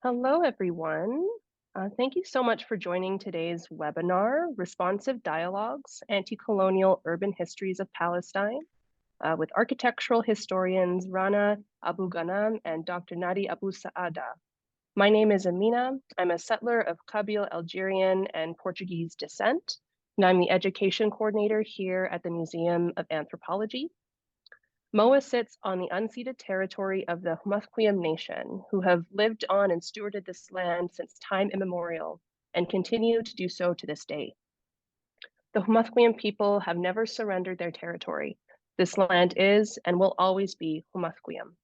Hello, everyone. Thank you so much for joining today's webinar, Responsive Dialogues, Anti-Colonial Urban Histories of Palestine, with architectural historians Rana Abughannam and Dr. Nadi Abusaada. My name is Amina. I'm a settler of Kabyle Algerian and Portuguese descent, and I'm the education coordinator here at the Museum of Anthropology. MOA sits on the unceded territory of the Hmuthquiem Nation, who have lived on and stewarded this land since time immemorial and continue to do so to this day. The Hmuthquiem people have never surrendered their territory. This land is and will always be Hmuthquiem.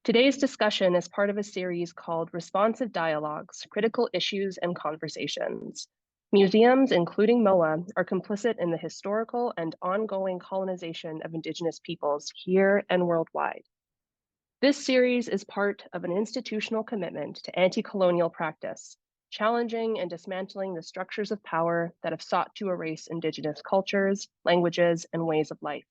Today's discussion is part of a series called Responsive Dialogues, Critical Issues and Conversations. Museums, including MOA, are complicit in the historical and ongoing colonization of Indigenous peoples here and worldwide. This series is part of an institutional commitment to anti-colonial practice, challenging and dismantling the structures of power that have sought to erase Indigenous cultures, languages, and ways of life.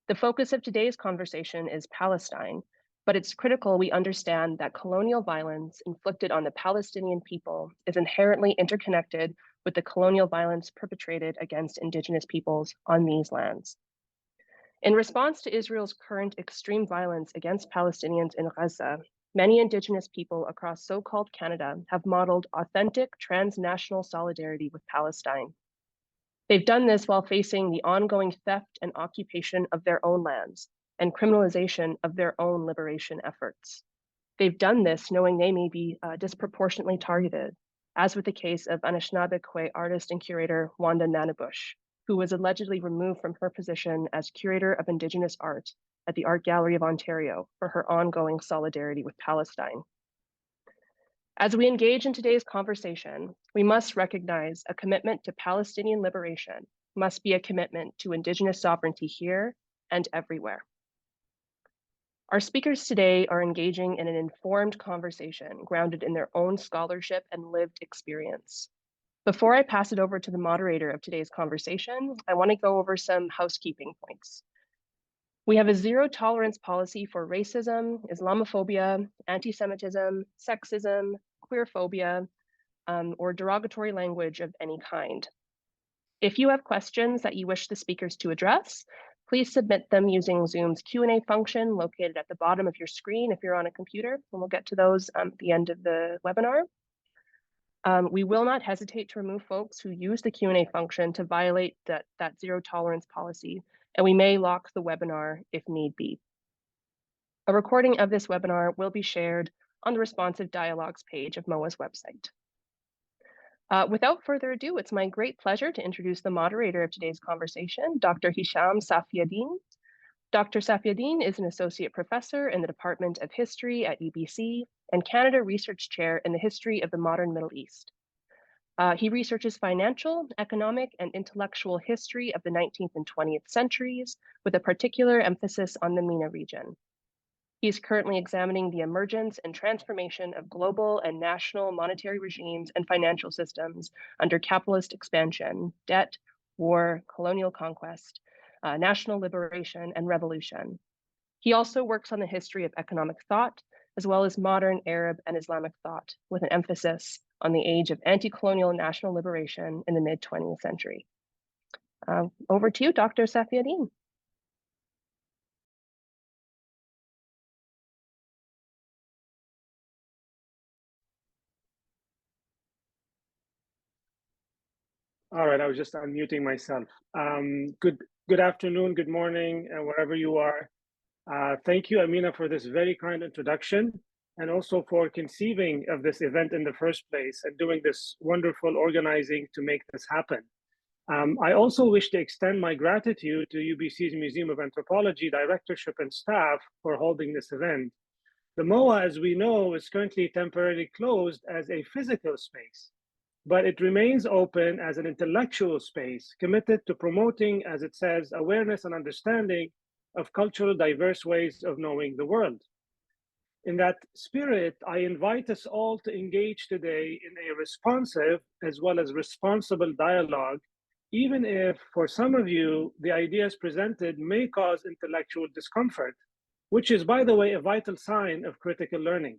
The focus of today's conversation is Palestine, but it's critical we understand that colonial violence inflicted on the Palestinian people is inherently interconnected with the colonial violence perpetrated against Indigenous peoples on these lands. In response to Israel's current extreme violence against Palestinians in Gaza, many Indigenous people across so-called Canada have modeled authentic transnational solidarity with Palestine. They've done this while facing the ongoing theft and occupation of their own lands and criminalization of their own liberation efforts. They've done this knowing they may be disproportionately targeted, as with the case of Anishinaabe artist and curator Wanda Nanabush, who was allegedly removed from her position as curator of Indigenous art at the Art Gallery of Ontario for her ongoing solidarity with Palestine. As we engage in today's conversation, we must recognize a commitment to Palestinian liberation must be a commitment to Indigenous sovereignty here and everywhere. Our speakers today are engaging in an informed conversation grounded in their own scholarship and lived experience. Before I pass it over to the moderator of today's conversation, I want to go over some housekeeping points. We have a zero tolerance policy for racism, Islamophobia, anti-Semitism, sexism, queerphobia, or derogatory language of any kind. If you have questions that you wish the speakers to address, please submit them using Zoom's Q&A function located at the bottom of your screen if you're on a computer, and we'll get to those at the end of the webinar. We will not hesitate to remove folks who use the Q&A function to violate that zero tolerance policy, and we may lock the webinar if need be. A recording of this webinar will be shared on the Responsive Dialogues page of MOA's website. Without further ado, it's my great pleasure to introduce the moderator of today's conversation, Dr. Hicham Safieddine. Dr. Safieddine is an associate professor in the Department of History at UBC and Canada Research Chair in the History of the Modern Middle East. He researches financial, economic, and intellectual history of the 19th and 20th centuries, with a particular emphasis on the MENA region. He is currently examining the emergence and transformation of global and national monetary regimes and financial systems under capitalist expansion, debt, war, colonial conquest, national liberation, and revolution. He also works on the history of economic thought, as well as modern Arab and Islamic thought, with an emphasis on the age of anti-colonial national liberation in the mid-20th century. Over to you, Dr. Safieddine. All right, I was just unmuting myself. Good afternoon, good morning, wherever you are. Thank you, Amina, for this very kind introduction, and also for conceiving of this event in the first place and doing this wonderful organizing to make this happen. I also wish to extend my gratitude to UBC's Museum of Anthropology directorship and staff for holding this event. The MOA, as we know, is currently temporarily closed as a physical space, but it remains open as an intellectual space committed to promoting, as it says, awareness and understanding of cultural diverse ways of knowing the world. In that spirit, I invite us all to engage today in a responsive as well as responsible dialogue, even if for some of you, the ideas presented may cause intellectual discomfort, which is, by the way, a vital sign of critical learning.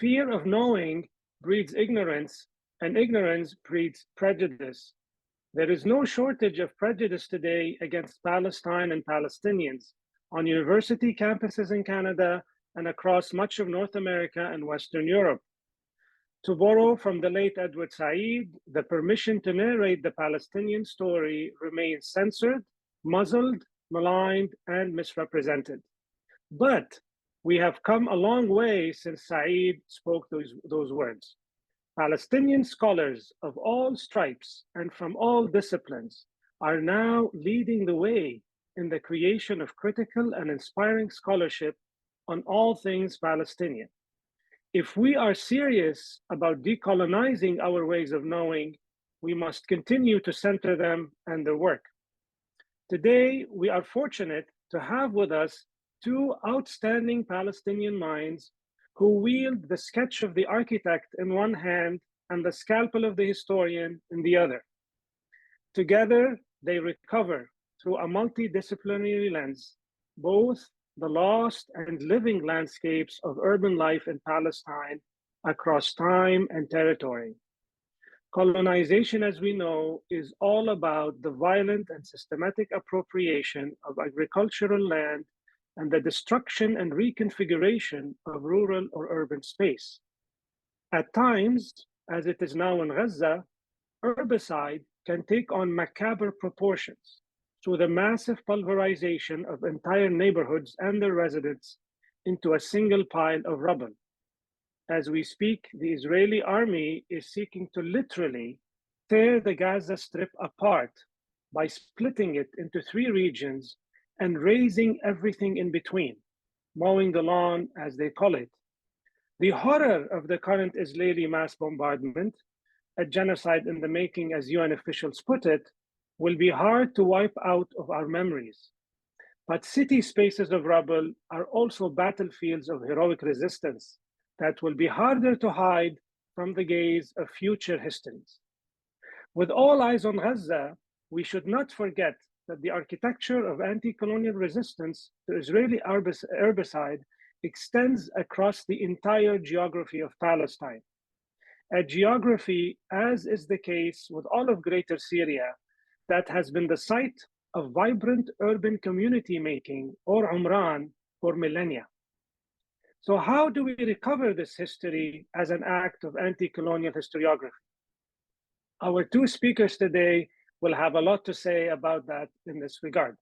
Fear of knowing breeds ignorance, and ignorance breeds prejudice. There is no shortage of prejudice today against Palestine and Palestinians on university campuses in Canada and across much of North America and Western Europe. To borrow from the late Edward Said, the permission to narrate the Palestinian story remains censored, muzzled, maligned, and misrepresented. But we have come a long way since Said spoke those words. Palestinian scholars of all stripes and from all disciplines are now leading the way in the creation of critical and inspiring scholarship on all things Palestinian. If we are serious about decolonizing our ways of knowing, we must continue to center them and their work. Today, we are fortunate to have with us two outstanding Palestinian minds who wield the sketch of the architect in one hand and the scalpel of the historian in the other. Together, they recover through a multidisciplinary lens both the lost and living landscapes of urban life in Palestine across time and territory. Colonization, as we know, is all about the violent and systematic appropriation of agricultural land and the destruction and reconfiguration of rural or urban space. At times, as it is now in Gaza, herbicide can take on macabre proportions through the massive pulverization of entire neighborhoods and their residents into a single pile of rubble. As we speak, the Israeli army is seeking to literally tear the Gaza Strip apart by splitting it into 3 regions and razing everything in between, mowing the lawn, as they call it. The horror of the current Israeli mass bombardment, a genocide in the making, as UN officials put it, will be hard to wipe out of our memories. But city spaces of rubble are also battlefields of heroic resistance that will be harder to hide from the gaze of future histories. With all eyes on Gaza, we should not forget that the architecture of anti-colonial resistance to Israeli herbicide extends across the entire geography of Palestine. A geography, as is the case with all of Greater Syria, that has been the site of vibrant urban community making, or Umran, for millennia. So how do we recover this history as an act of anti-colonial historiography? Our 2 speakers today will have a lot to say about that in this regard.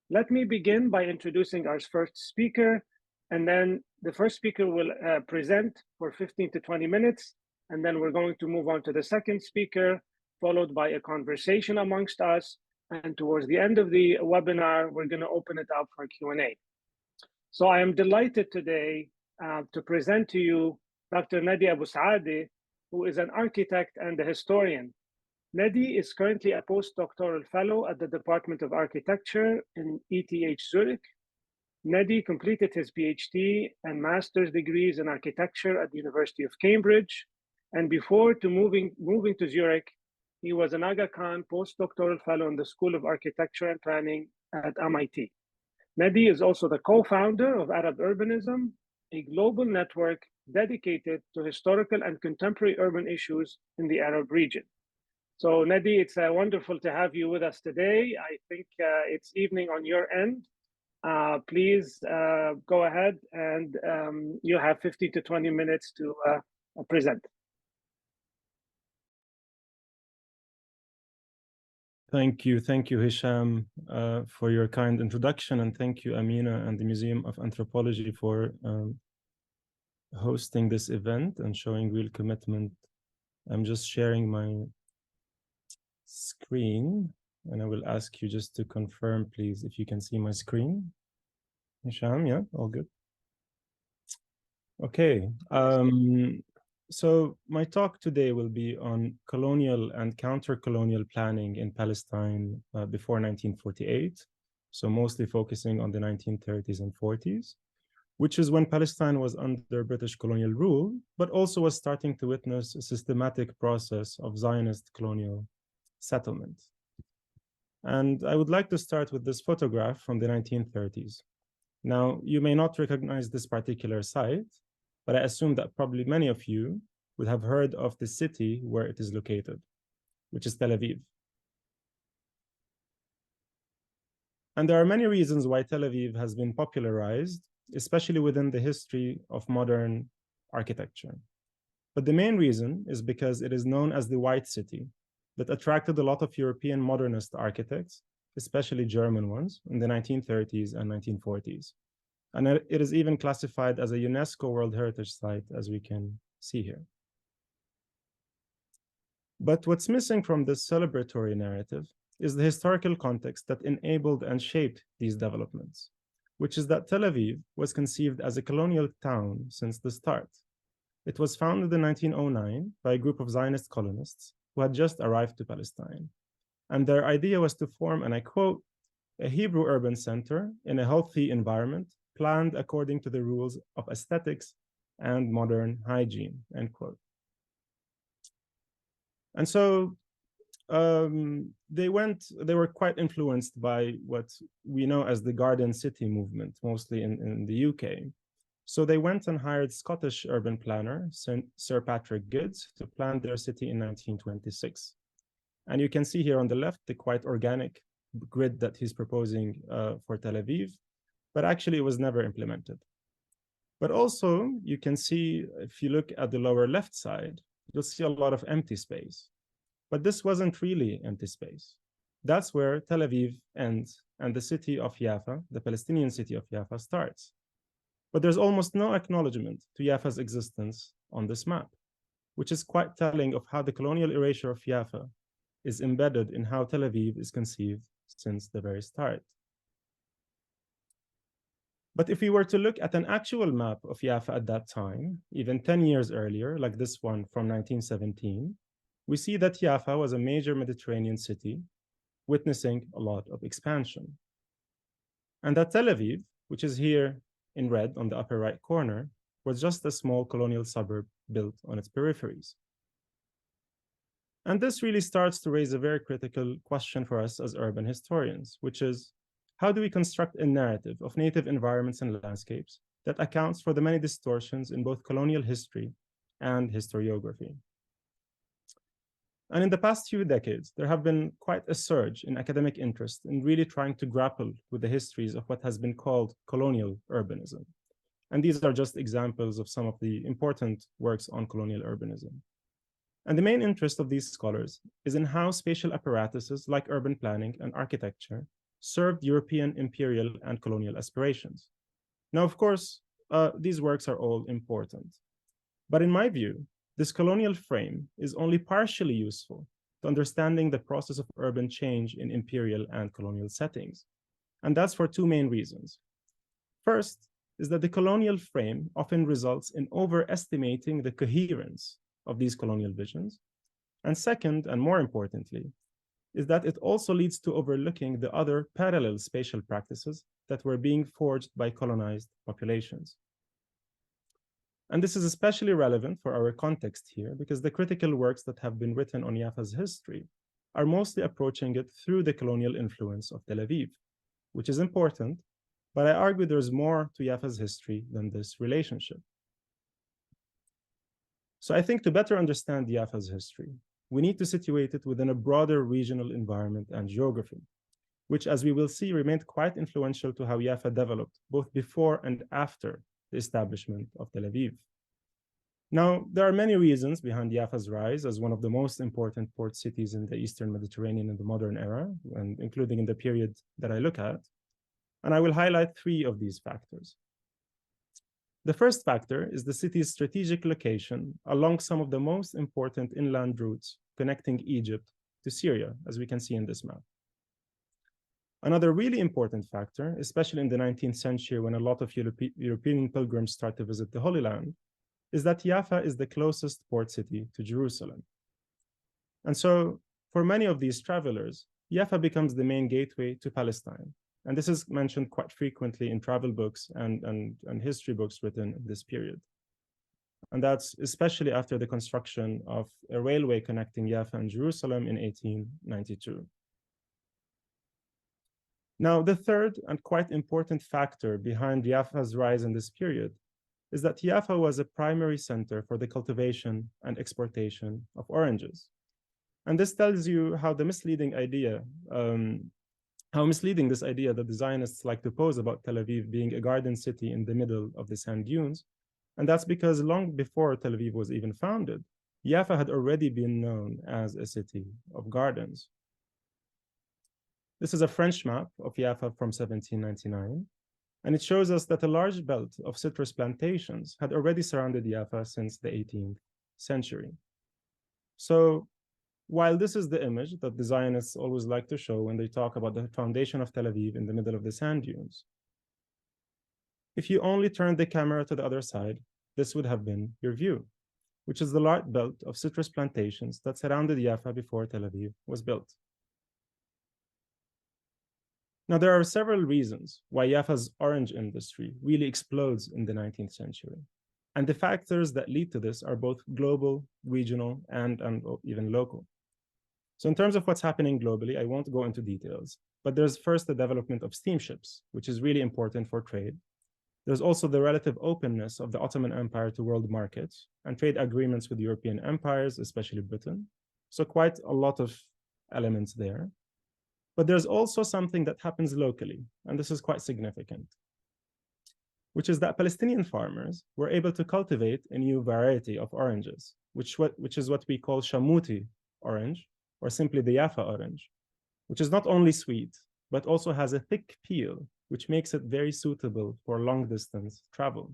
Let me begin by introducing our first speaker, and then the first speaker will present for 15 to 20 minutes, and then we're going to move on to the second speaker, followed by a conversation amongst us. And towards the end of the webinar, we're going to open it up for Q&A. So I am delighted today to present to you Dr. Nadi Abusaada, who is an architect and a historian. Nadi is currently a postdoctoral fellow at the Department of Architecture in ETH Zurich. Nadi completed his PhD and master's degrees in architecture at the University of Cambridge. And before moving to Zurich, he was an Aga Khan postdoctoral fellow in the School of Architecture and Planning at MIT. Nadi is also the co-founder of Arab Urbanism, a global network dedicated to historical and contemporary urban issues in the Arab region. So Nadi, it's wonderful to have you with us today. I think it's evening on your end. Please go ahead, and you have 15 to 20 minutes to present. Thank you, Hicham, for your kind introduction, and thank you, Amina and the Museum of Anthropology for hosting this event and showing real commitment. I'm just sharing my screen, and I will ask you just to confirm, please, if you can see my screen. Hicham, yeah, all good. Okay. So my talk today will be on colonial and counter-colonial planning in Palestine before 1948. So mostly focusing on the 1930s and 40s, which is when Palestine was under British colonial rule, but also was starting to witness a systematic process of Zionist colonial settlement. And I would like to start with this photograph from the 1930s. Now, you may not recognize this particular site, but I assume that probably many of you would have heard of the city where it is located, which is Tel Aviv. And there are many reasons why Tel Aviv has been popularized, especially within the history of modern architecture. But the main reason is because it is known as the White City, that attracted a lot of European modernist architects, especially German ones, in the 1930s and 1940s. And it is even classified as a UNESCO World Heritage Site, as we can see here. But what's missing from this celebratory narrative is the historical context that enabled and shaped these developments, which is that Tel Aviv was conceived as a colonial town since the start. It was founded in 1909 by a group of Zionist colonists who had just arrived to Palestine. And their idea was to form, and I quote, a Hebrew urban center in a healthy environment planned according to the rules of aesthetics and modern hygiene, end quote. And so they were quite influenced by what we know as the Garden City movement, mostly in the UK. So they went and hired Scottish urban planner, Sir Patrick Goods, to plan their city in 1926. And you can see here on the left, the quite organic grid that he's proposing for Tel Aviv, but actually it was never implemented. But also you can see, if you look at the lower left side, you'll see a lot of empty space. But this wasn't really empty space. That's where Tel Aviv ends and the city of Jaffa, the Palestinian city of Jaffa, starts. But there's almost no acknowledgement to Jaffa's existence on this map, which is quite telling of how the colonial erasure of Jaffa is embedded in how Tel Aviv is conceived since the very start. But if we were to look at an actual map of Jaffa at that time, even 10 years earlier, like this one from 1917, we see that Jaffa was a major Mediterranean city, witnessing a lot of expansion. And that Tel Aviv, which is here in red on the upper right corner, was just a small colonial suburb built on its peripheries. And this really starts to raise a very critical question for us as urban historians, which is, how do we construct a narrative of native environments and landscapes that accounts for the many distortions in both colonial history and historiography? And in the past few decades, there have been quite a surge in academic interest in really trying to grapple with the histories of what has been called colonial urbanism. And these are just examples of some of the important works on colonial urbanism. And the main interest of these scholars is in how spatial apparatuses like urban planning and architecture served European imperial and colonial aspirations. Now, of course, these works are all important. But in my view, this colonial frame is only partially useful to understanding the process of urban change in imperial and colonial settings. And that's for two main reasons. First is that the colonial frame often results in overestimating the coherence of these colonial visions. And second, and more importantly, is that it also leads to overlooking the other parallel spatial practices that were being forged by colonized populations. And this is especially relevant for our context here, because the critical works that have been written on Jaffa's history are mostly approaching it through the colonial influence of Tel Aviv, which is important, but I argue there's more to Jaffa's history than this relationship. So I think to better understand Jaffa's history, we need to situate it within a broader regional environment and geography, which, as we will see, remained quite influential to how Jaffa developed, both before and after the establishment of Tel Aviv. Now, there are many reasons behind Jaffa's rise as one of the most important port cities in the Eastern Mediterranean in the modern era, and including in the period that I look at. And I will highlight three of these factors. The first factor is the city's strategic location along some of the most important inland routes connecting Egypt to Syria, as we can see in this map. Another really important factor, especially in the 19th century when a lot of European pilgrims start to visit the Holy Land, is that Jaffa is the closest port city to Jerusalem. And so for many of these travelers, Jaffa becomes the main gateway to Palestine. And this is mentioned quite frequently in travel books and history books written in this period. And that's especially after the construction of a railway connecting Jaffa and Jerusalem in 1892. Now, the third and quite important factor behind Jaffa's rise in this period is that Jaffa was a primary center for the cultivation and exportation of oranges. And this tells you how misleading this idea that the Zionists like to pose about Tel Aviv being a garden city in the middle of the sand dunes. And that's because long before Tel Aviv was even founded, Jaffa had already been known as a city of gardens. This is a French map of Jaffa from 1799, and it shows us that a large belt of citrus plantations had already surrounded Jaffa since the 18th century. So while this is the image that the Zionists always like to show when they talk about the foundation of Tel Aviv in the middle of the sand dunes, if you only turned the camera to the other side, this would have been your view, which is the large belt of citrus plantations that surrounded Jaffa before Tel Aviv was built. Now, there are several reasons why Jaffa's orange industry really explodes in the 19th century. And the factors that lead to this are both global, regional, and even local. So in terms of what's happening globally, I won't go into details, but there's first the development of steamships, which is really important for trade. There's also the relative openness of the Ottoman Empire to world markets and trade agreements with European empires, especially Britain. So quite a lot of elements there. But there's also something that happens locally, and this is quite significant, which is that Palestinian farmers were able to cultivate a new variety of oranges, which is what we call shamuti orange, or simply the Jaffa orange, which is not only sweet, but also has a thick peel, which makes it very suitable for long-distance travel.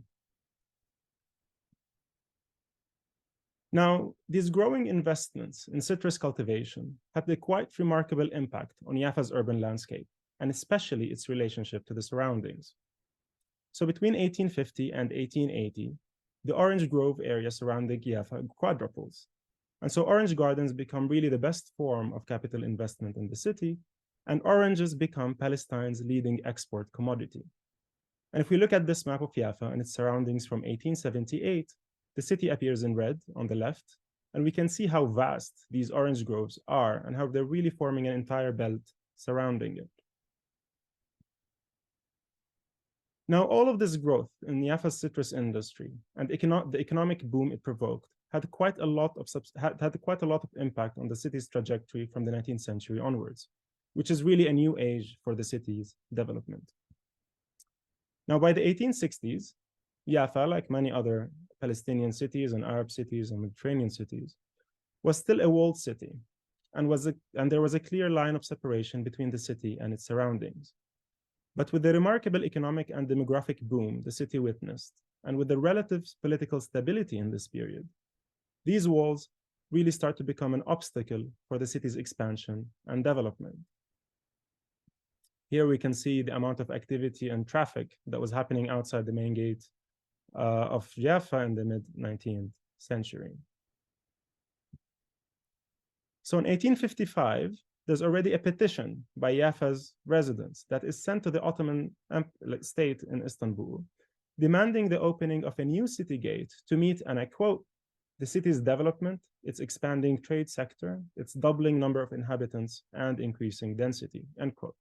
Now, these growing investments in citrus cultivation had a quite remarkable impact on Jaffa's urban landscape, and especially its relationship to the surroundings. So between 1850 and 1880, the orange grove area surrounding Jaffa quadruples. And so orange gardens become really the best form of capital investment in the city, and oranges become Palestine's leading export commodity. And if we look at this map of Jaffa and its surroundings from 1878, the city appears in red on the left, and we can see how vast these orange groves are and how they're really forming an entire belt surrounding it. Now, all of this growth in Jaffa's citrus industry and the economic boom it provoked had quite a lot of impact on the city's trajectory from the 19th century onwards, which is really a new age for the city's development. Now, by the 1860s, Jaffa, like many other Palestinian cities and Arab cities and Mediterranean cities, was still a walled city, and there was a clear line of separation between the city and its surroundings. But with the remarkable economic and demographic boom the city witnessed, and with the relative political stability in this period, these walls really start to become an obstacle for the city's expansion and development. Here we can see the amount of activity and traffic that was happening outside the main gate of Jaffa in the mid-19th century. So in 1855, there's already a petition by Jaffa's residents that is sent to the Ottoman state in Istanbul, demanding the opening of a new city gate to meet, and I quote, the city's development, its expanding trade sector, its doubling number of inhabitants, and increasing density, end quote.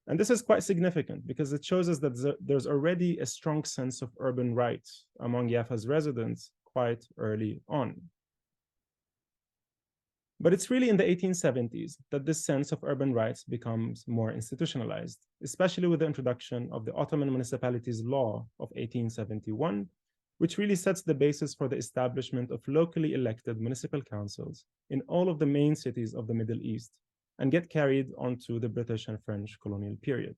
And this is quite significant because it shows us that there's already a strong sense of urban rights among Jaffa's residents quite early on. But it's really in the 1870s that this sense of urban rights becomes more institutionalized, especially with the introduction of the Ottoman Municipalities Law of 1871, which really sets the basis for the establishment of locally elected municipal councils in all of the main cities of the Middle East and get carried onto the British and French colonial period.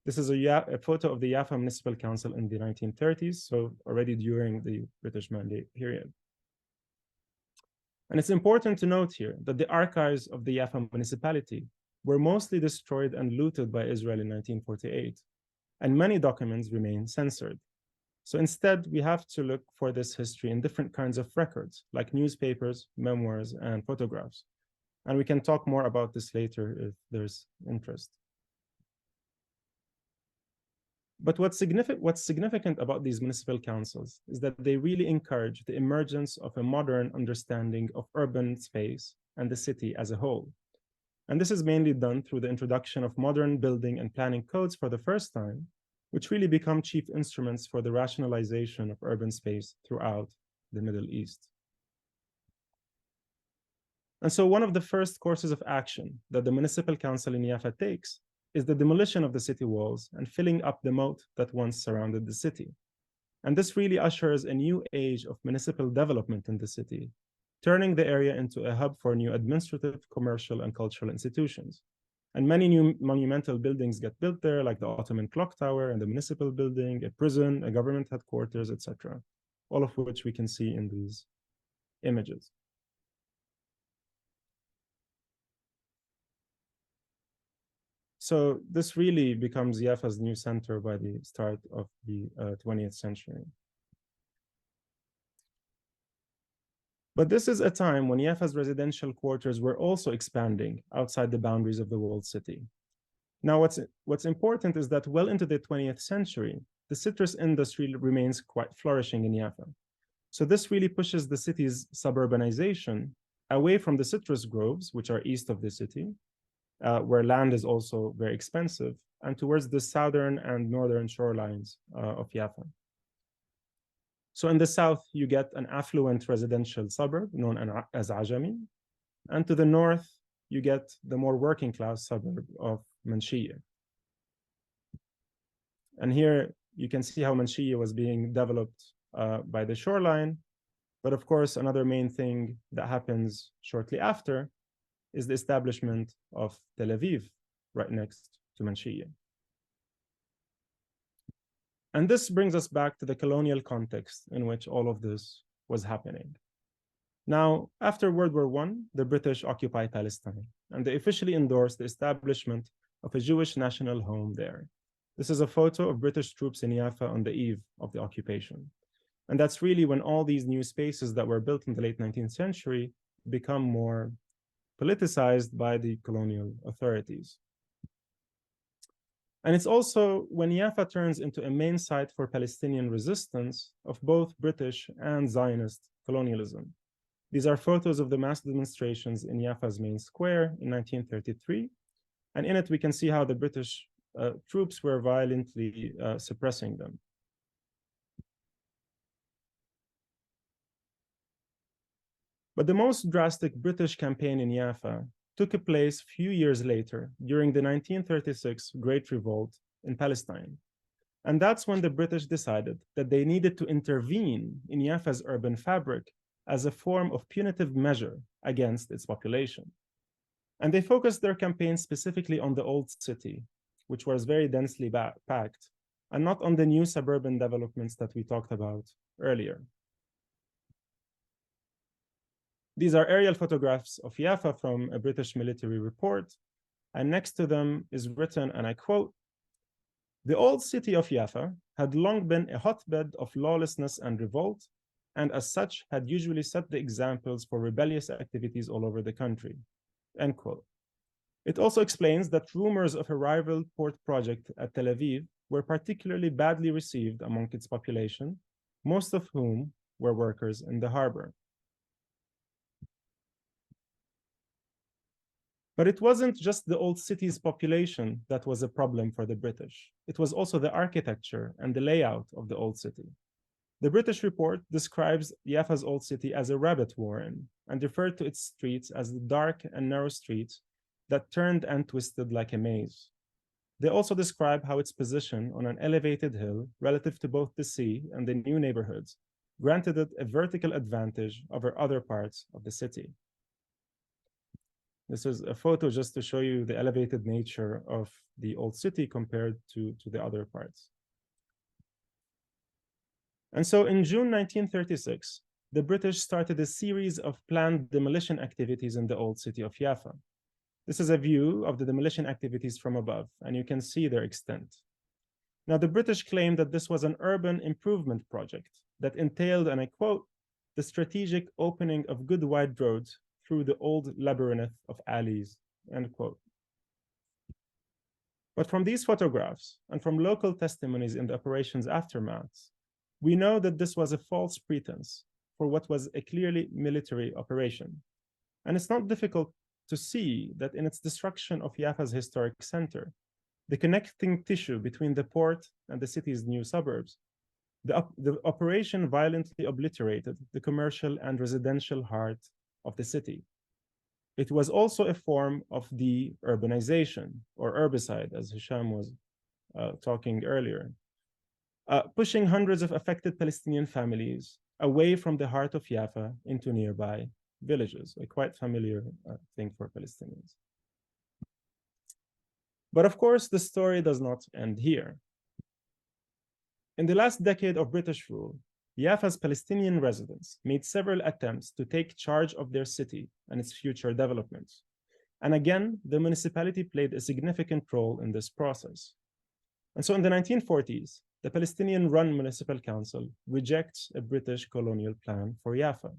This is a photo of the Jaffa Municipal Council in the 1930s, so already during the British Mandate period. And it's important to note here that the archives of the Jaffa municipality were mostly destroyed and looted by Israel in 1948, and many documents remain censored. So instead, we have to look for this history in different kinds of records, like newspapers, memoirs, and photographs. And we can talk more about this later if there's interest. But what's significant about these municipal councils is that they really encourage the emergence of a modern understanding of urban space and the city as a whole. And this is mainly done through the introduction of modern building and planning codes for the first time, which really become chief instruments for the rationalization of urban space throughout the Middle East. And so one of the first courses of action that the municipal council in Jaffa takes is the demolition of the city walls and filling up the moat that once surrounded the city. And this really ushers a new age of municipal development in the city, turning the area into a hub for new administrative, commercial, and cultural institutions. And many new monumental buildings get built there, like the Ottoman Clock Tower and the municipal building, a prison, a government headquarters, etc., all of which we can see in these images. So this really becomes Jaffa's new center by the start of the 20th century. But this is a time when Jaffa's residential quarters were also expanding outside the boundaries of the walled city. Now, what's important is that well into the 20th century, the citrus industry remains quite flourishing in Jaffa. So this really pushes the city's suburbanization away from the citrus groves, which are east of the city, where land is also very expensive, and towards the southern and northern shorelines of Jaffa. So in the south, you get an affluent residential suburb known as Ajami, and to the north, you get the more working class suburb of Manshiyya. And here you can see how Manshiyya was being developed by the shoreline. But of course, another main thing that happens shortly after is the establishment of Tel Aviv right next to Manshiyya. And this brings us back to the colonial context in which all of this was happening. Now, after World War I, the British occupied Palestine, and they officially endorsed the establishment of a Jewish national home there. This is a photo of British troops in Jaffa on the eve of the occupation. And that's really when all these new spaces that were built in the late 19th century become more politicized by the colonial authorities. And it's also when Jaffa turns into a main site for Palestinian resistance of both British and Zionist colonialism. These are photos of the mass demonstrations in Jaffa's main square in 1933. And in it, we can see how the British troops were violently suppressing them. But the most drastic British campaign in Jaffa took place a few years later during the 1936 Great Revolt in Palestine. And that's when the British decided that they needed to intervene in Jaffa's urban fabric as a form of punitive measure against its population. And they focused their campaign specifically on the old city, which was very densely packed, and not on the new suburban developments that we talked about earlier. These are aerial photographs of Jaffa from a British military report, and next to them is written, and I quote, "The old city of Jaffa had long been a hotbed of lawlessness and revolt, and as such had usually set the examples for rebellious activities all over the country." End quote. It also explains that rumors of a rival port project at Tel Aviv were particularly badly received among its population, most of whom were workers in the harbor. But it wasn't just the old city's population that was a problem for the British. It was also the architecture and the layout of the old city. The British report describes Jaffa's old city as a rabbit warren and referred to its streets as the dark and narrow streets that turned and twisted like a maze. They also describe how its position on an elevated hill relative to both the sea and the new neighborhoods granted it a vertical advantage over other parts of the city. This is a photo just to show you the elevated nature of the old city compared to the other parts. And so in June 1936, the British started a series of planned demolition activities in the old city of Jaffa. This is a view of the demolition activities from above, and you can see their extent. Now, the British claimed that this was an urban improvement project that entailed, and I quote, "the strategic opening of good wide roads through the old labyrinth of alleys," end quote. But from these photographs and from local testimonies in the operation's aftermath, we know that this was a false pretense for what was a clearly military operation. And it's not difficult to see that in its destruction of Jaffa's historic center, the connecting tissue between the port and the city's new suburbs. The operation violently obliterated the commercial and residential heart of the city. It was also a form of de-urbanization, or herbicide, as Hicham was talking earlier, pushing hundreds of affected Palestinian families away from the heart of Jaffa into nearby villages, a quite familiar thing for Palestinians. But of course, the story does not end here. In the last decade of British rule, Jaffa's Palestinian residents made several attempts to take charge of their city and its future development. And again, the municipality played a significant role in this process. And so in the 1940s, the Palestinian-run municipal council rejects a British colonial plan for Jaffa.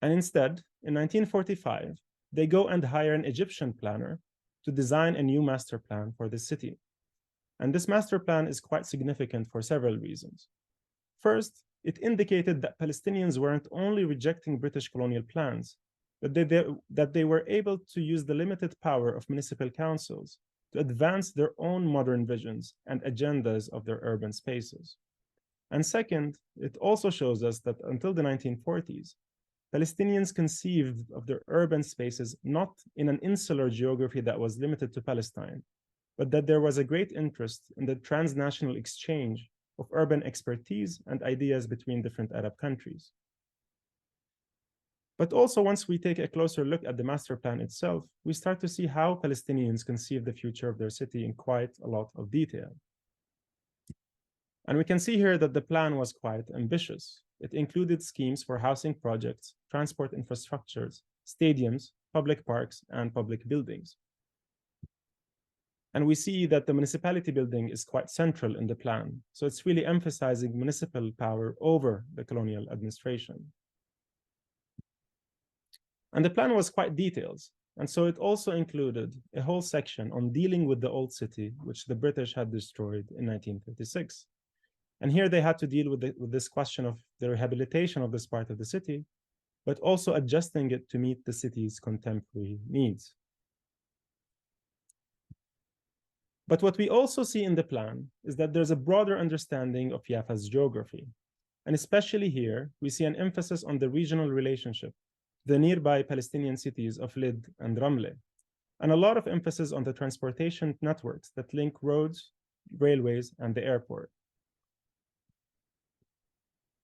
And instead, in 1945, they go and hire an Egyptian planner to design a new master plan for the city. And this master plan is quite significant for several reasons. First, it indicated that Palestinians weren't only rejecting British colonial plans, but that they were able to use the limited power of municipal councils to advance their own modern visions and agendas of their urban spaces. And second, it also shows us that until the 1940s, Palestinians conceived of their urban spaces not in an insular geography that was limited to Palestine, but that there was a great interest in the transnational exchange of urban expertise and ideas between different Arab countries. But also, once we take a closer look at the master plan itself, we start to see how Palestinians conceive the future of their city in quite a lot of detail. And we can see here that the plan was quite ambitious. It included schemes for housing projects, transport infrastructures, stadiums, public parks, and public buildings. And we see that the municipality building is quite central in the plan. So it's really emphasizing municipal power over the colonial administration. And the plan was quite detailed. And so it also included a whole section on dealing with the old city, which the British had destroyed in 1956. And here they had to deal with this question of the rehabilitation of this part of the city, but also adjusting it to meet the city's contemporary needs. But what we also see in the plan is that there's a broader understanding of Jaffa's geography. And especially here, we see an emphasis on the regional relationship, the nearby Palestinian cities of Lid and Ramle, and a lot of emphasis on the transportation networks that link roads, railways, and the airport.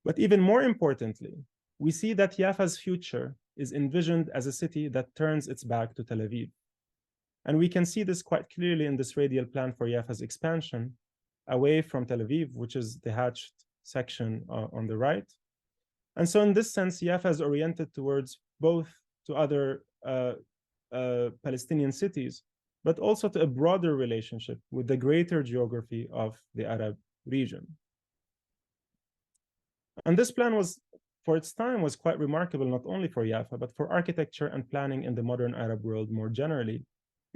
But even more importantly, we see that Jaffa's future is envisioned as a city that turns its back to Tel Aviv. And we can see this quite clearly in this radial plan for Jaffa's expansion away from Tel Aviv, which is the hatched section on the right. And so in this sense, Jaffa is oriented towards both to other Palestinian cities, but also to a broader relationship with the greater geography of the Arab region. And this plan was, for its time, was quite remarkable, not only for Jaffa, but for architecture and planning in the modern Arab world more generally,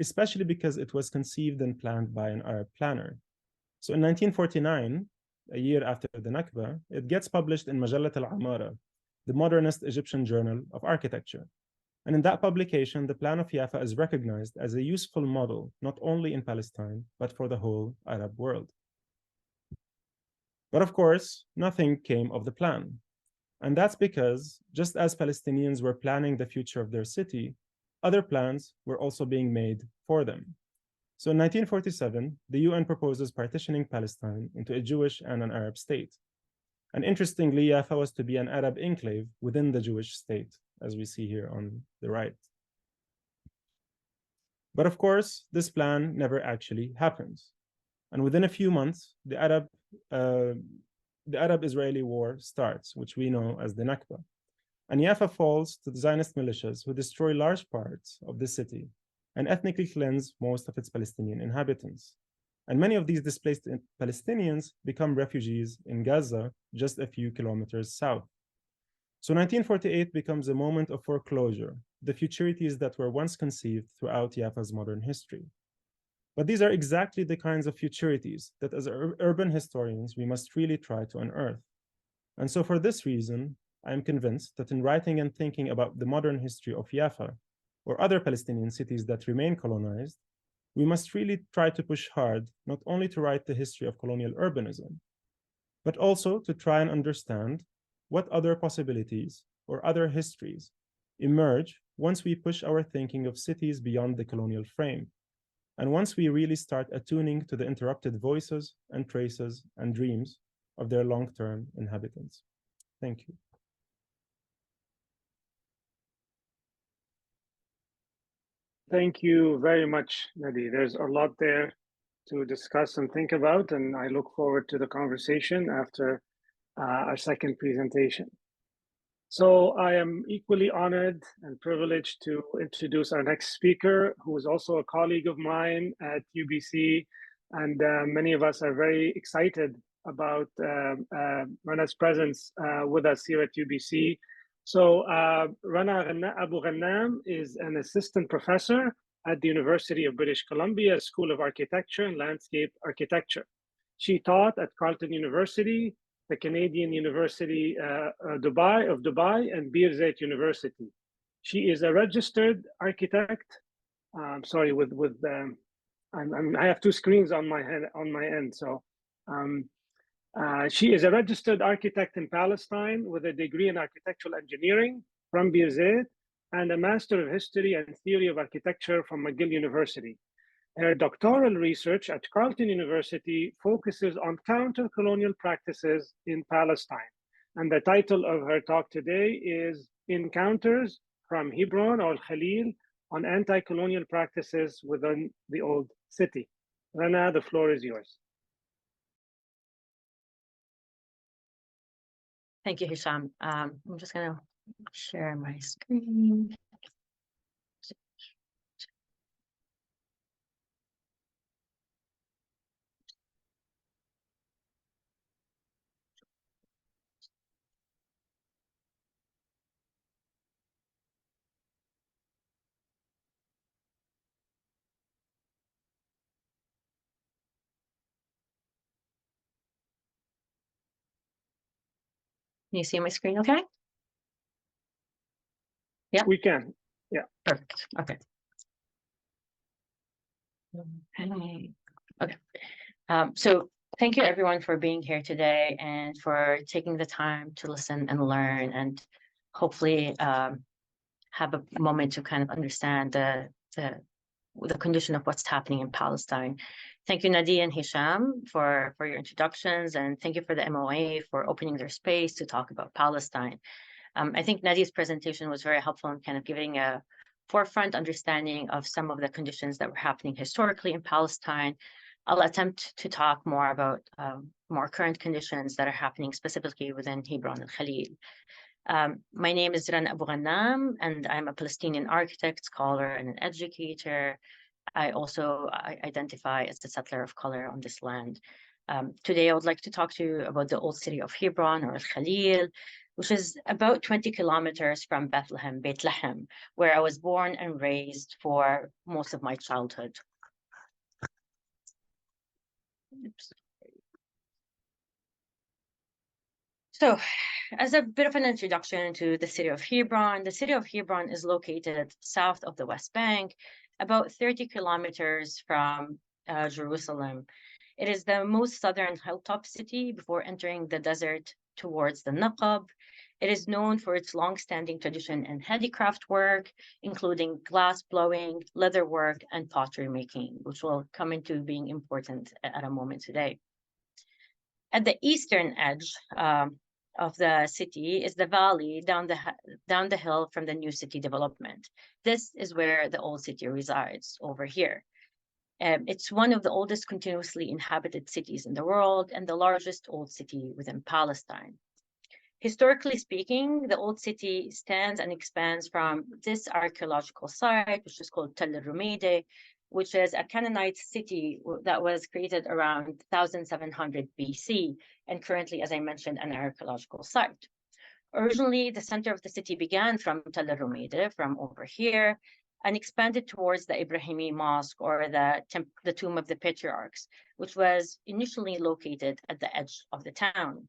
especially because it was conceived and planned by an Arab planner. So in 1949, a year after the Nakba, it gets published in Majallat al-Amara, the modernist Egyptian journal of architecture. And in that publication, the plan of Jaffa is recognized as a useful model, not only in Palestine, but for the whole Arab world. But of course, nothing came of the plan. And that's because just as Palestinians were planning the future of their city, other plans were also being made for them. So in 1947, the UN proposes partitioning Palestine into a Jewish and an Arab state. And interestingly, Jaffa was to be an Arab enclave within the Jewish state, as we see here on the right. But of course, this plan never actually happens. And within a few months, the Arab-Israeli war starts, which we know as the Nakba. And Jaffa falls to the Zionist militias who destroy large parts of the city and ethnically cleanse most of its Palestinian inhabitants. And many of these displaced Palestinians become refugees in Gaza, just a few kilometers south. So 1948 becomes a moment of foreclosure, the futurities that were once conceived throughout Jaffa's modern history. But these are exactly the kinds of futurities that as urban historians, we must really try to unearth. And so for this reason, I am convinced that in writing and thinking about the modern history of Jaffa or other Palestinian cities that remain colonized, we must really try to push hard, not only to write the history of colonial urbanism, but also to try and understand what other possibilities or other histories emerge once we push our thinking of cities beyond the colonial frame, and once we really start attuning to the interrupted voices and traces and dreams of their long-term inhabitants. Thank you. Thank you very much, Nadi. There's a lot there to discuss and think about, and I look forward to the conversation after our second presentation. So I am equally honored and privileged to introduce our next speaker, who is also a colleague of mine at UBC, and many of us are very excited about Rana's presence with us here at UBC. So Rana Abughannam is an assistant professor at the University of British Columbia School of Architecture and Landscape Architecture. She taught at Carleton University, the Canadian University Dubai, and Birzeit University. She is a registered architect. Sorry, I have two screens on my end. So she is a registered architect in Palestine with a degree in architectural engineering from Birzeit and a Master of History and Theory of Architecture from McGill University. Her doctoral research at Carleton University focuses on counter-colonial practices in Palestine. And the title of her talk today is Encounters from Hebron or Khalil on Anti-Colonial Practices Within the Old City. Rana, the floor is yours. Thank you, Hicham. I'm just going to share my screen. Can you see my screen okay? Yeah. We can. Yeah. Perfect. Okay. Okay. So thank you everyone for being here today and for taking the time to listen and learn and hopefully have a moment to kind of understand the condition of what's happening in Palestine. Thank you, Nadi and Hicham, for your introductions, and thank you for the MOA for opening their space to talk about Palestine. I think Nadi's presentation was very helpful in kind of giving a forefront understanding of some of the conditions that were happening historically in Palestine. I'll attempt to talk more about more current conditions that are happening specifically within Hebron and Khalil. My name is Rana Abughannam, and I'm a Palestinian architect, scholar, and an educator. I also identify as the settler of color on this land. Today, I would like to talk to you about the old city of Hebron or Khalil, which is about 20 kilometers from Bethlehem, where I was born and raised for most of my childhood. Oops. So, as a bit of an introduction to the city of Hebron is located south of the West Bank, about 30 kilometers from Jerusalem. It is the most southern hilltop city before entering the desert towards the Naqab. It is known for its long-standing tradition in handicraft work, including glass blowing, leather work, and pottery making, which will come into being important at a moment today. At the eastern edge of the city is the valley down the hill from the new city development. This is where the old city resides, over here. It's one of the oldest continuously inhabited cities in the world and the largest old city within Palestine. Historically speaking, the old city stands and expands from this archaeological site, which is called Tel Rumeide, which is a Canaanite city that was created around 1700 BC, and currently, as I mentioned, an archaeological site. Originally, the center of the city began from Tel Rumeide, from over here, and expanded towards the Ibrahimi Mosque, or the Tomb of the Patriarchs, which was initially located at the edge of the town.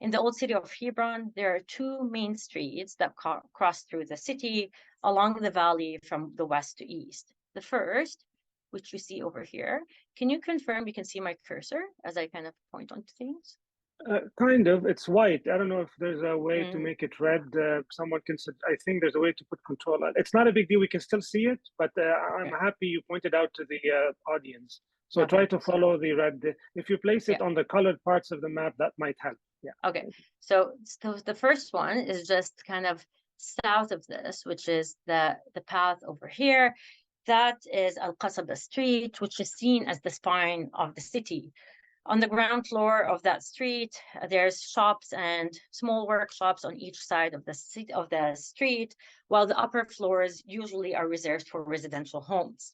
In the old city of Hebron, there are two main streets that cross through the city along the valley from the west to east. The first which you see over here. Can you confirm you can see my cursor as I kind of point onto things? Kind of. It's white. I don't know if there's a way to make it red. Someone can. I think there's a way to put control on. It's not a big deal. We can still see it, but I'm happy you pointed out to the audience. So try to follow the red. If you place it on the colored parts of the map, that might help. Yeah. Okay. So the first one is just kind of south of this, which is the path over here. That is Al-Qasaba Street, which is seen as the spine of the city. On the ground floor of that street, there's shops and small workshops on each side of the street, while the upper floors usually are reserved for residential homes.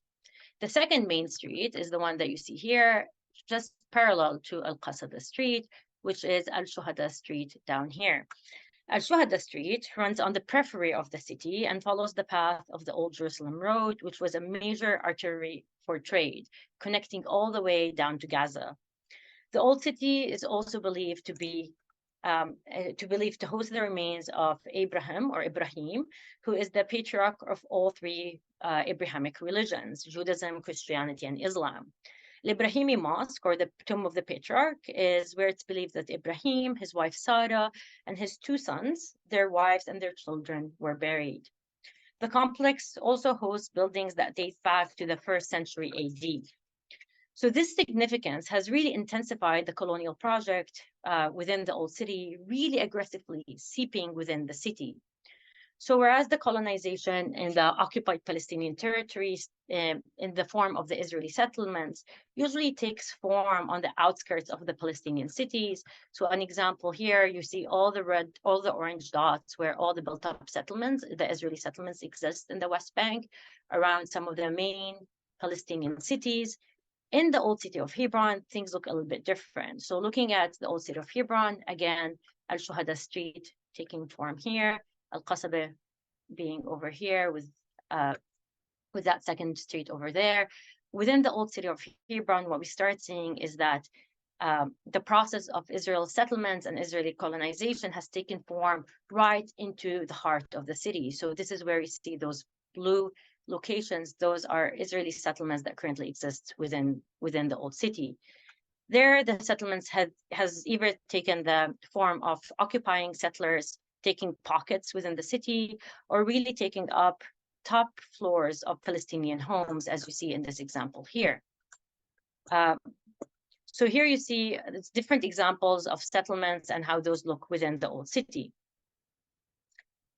The second main street is the one that you see here, just parallel to Al-Qasada Street, which is Al-Shuhada Street down here. Al-Shuhada Street runs on the periphery of the city and follows the path of the Old Jerusalem Road, which was a major artery for trade, connecting all the way down to Gaza. The old city is also believed to host the remains of Abraham or Ibrahim, who is the patriarch of all three Abrahamic religions, Judaism, Christianity, and Islam. The Ibrahimi Mosque, or the Tomb of the Patriarch, is where it's believed that Ibrahim, his wife Sarah, and his two sons, their wives, and their children were buried. The complex also hosts buildings that date back to the 1st century AD. So this significance has really intensified the colonial project within the old city, really aggressively seeping within the city. So whereas the colonization in the occupied Palestinian territories in the form of the Israeli settlements usually takes form on the outskirts of the Palestinian cities. So an example here, you see all the orange dots where all the built-up settlements, the Israeli settlements exist in the West Bank around some of the main Palestinian cities. In the old city of Hebron, things look a little bit different. So looking at the old city of Hebron, again, Al-Shuhada Street taking form here, Al-Qasaba being over here with that second street over there. Within the old city of Hebron, what we start seeing is that the process of Israel's settlements and Israeli colonization has taken form right into the heart of the city. So this is where you see those blue locations. Those are Israeli settlements that currently exist within the old city. There, the settlements has either taken the form of occupying settlers, taking pockets within the city, or really taking up top floors of Palestinian homes, as you see in this example here. So here you see different examples of settlements and how those look within the old city.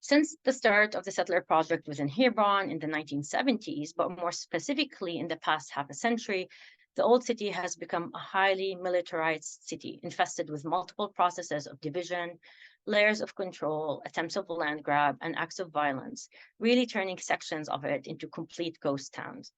Since the start of the settler project within Hebron in the 1970s, but more specifically in the past half a century, the old city has become a highly militarized city, infested with multiple processes of division, layers of control, attempts of land grab, and acts of violence, really turning sections of it into complete ghost towns.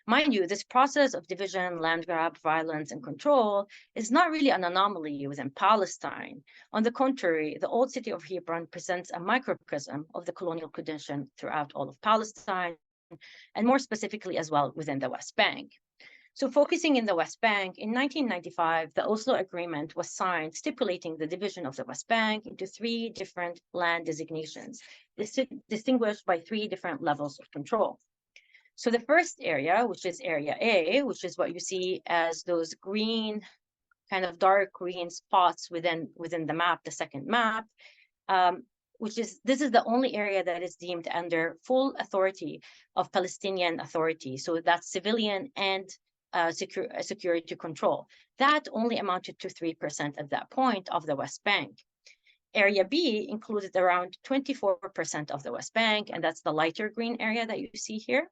Mind you, this process of division, land grab, violence, and control is not really an anomaly within Palestine. On the contrary, the old city of Hebron presents a microcosm of the colonial condition throughout all of Palestine, and more specifically as well within the West Bank. So focusing in the West Bank, in 1995, the Oslo Agreement was signed stipulating the division of the West Bank into 3 different land designations, distinguished by 3 different levels of control. So the first area, which is Area A, which is what you see as those green, kind of dark green spots within the map, the second map, this is the only area that is deemed under full authority of Palestinian Authority. So that's civilian and security control. That only amounted to 3% at that point of the West Bank. Area B included around 24% of the West Bank, and that's the lighter green area that you see here.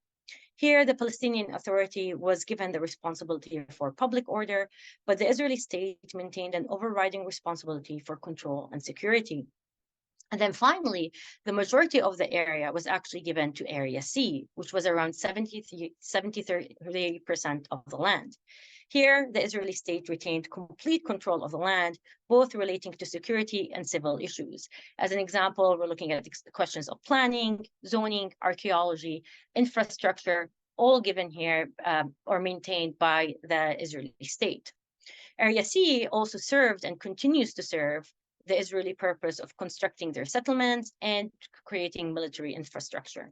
Here, the Palestinian Authority was given the responsibility for public order, but the Israeli state maintained an overriding responsibility for control and security. And then finally, the majority of the area was actually given to Area C, which was around 73% of the land. Here, the Israeli state retained complete control of the land, both relating to security and civil issues. As an example, we're looking at the questions of planning, zoning, archaeology, infrastructure, all given here or maintained by the Israeli state. Area C also served and continues to serve the Israeli purpose of constructing their settlements and creating military infrastructure.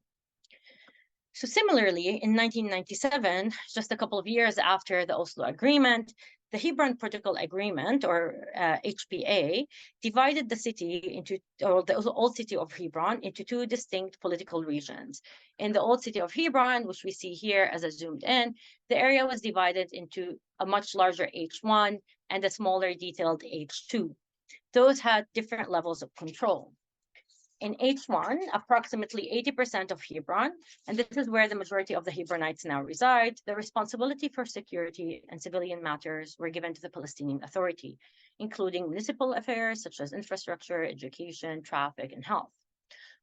So similarly, in 1997, just a couple of years after the Oslo Agreement, the Hebron Protocol Agreement, or HPA, divided the city into, or the old city of Hebron, into two distinct political regions. In the old city of Hebron, which we see here as a zoomed in, the area was divided into a much larger H1 and a smaller detailed H2. Those had different levels of control. In H1, approximately 80% of Hebron, and this is where the majority of the Hebronites now reside, the responsibility for security and civilian matters were given to the Palestinian Authority, including municipal affairs such as infrastructure, education, traffic, and health.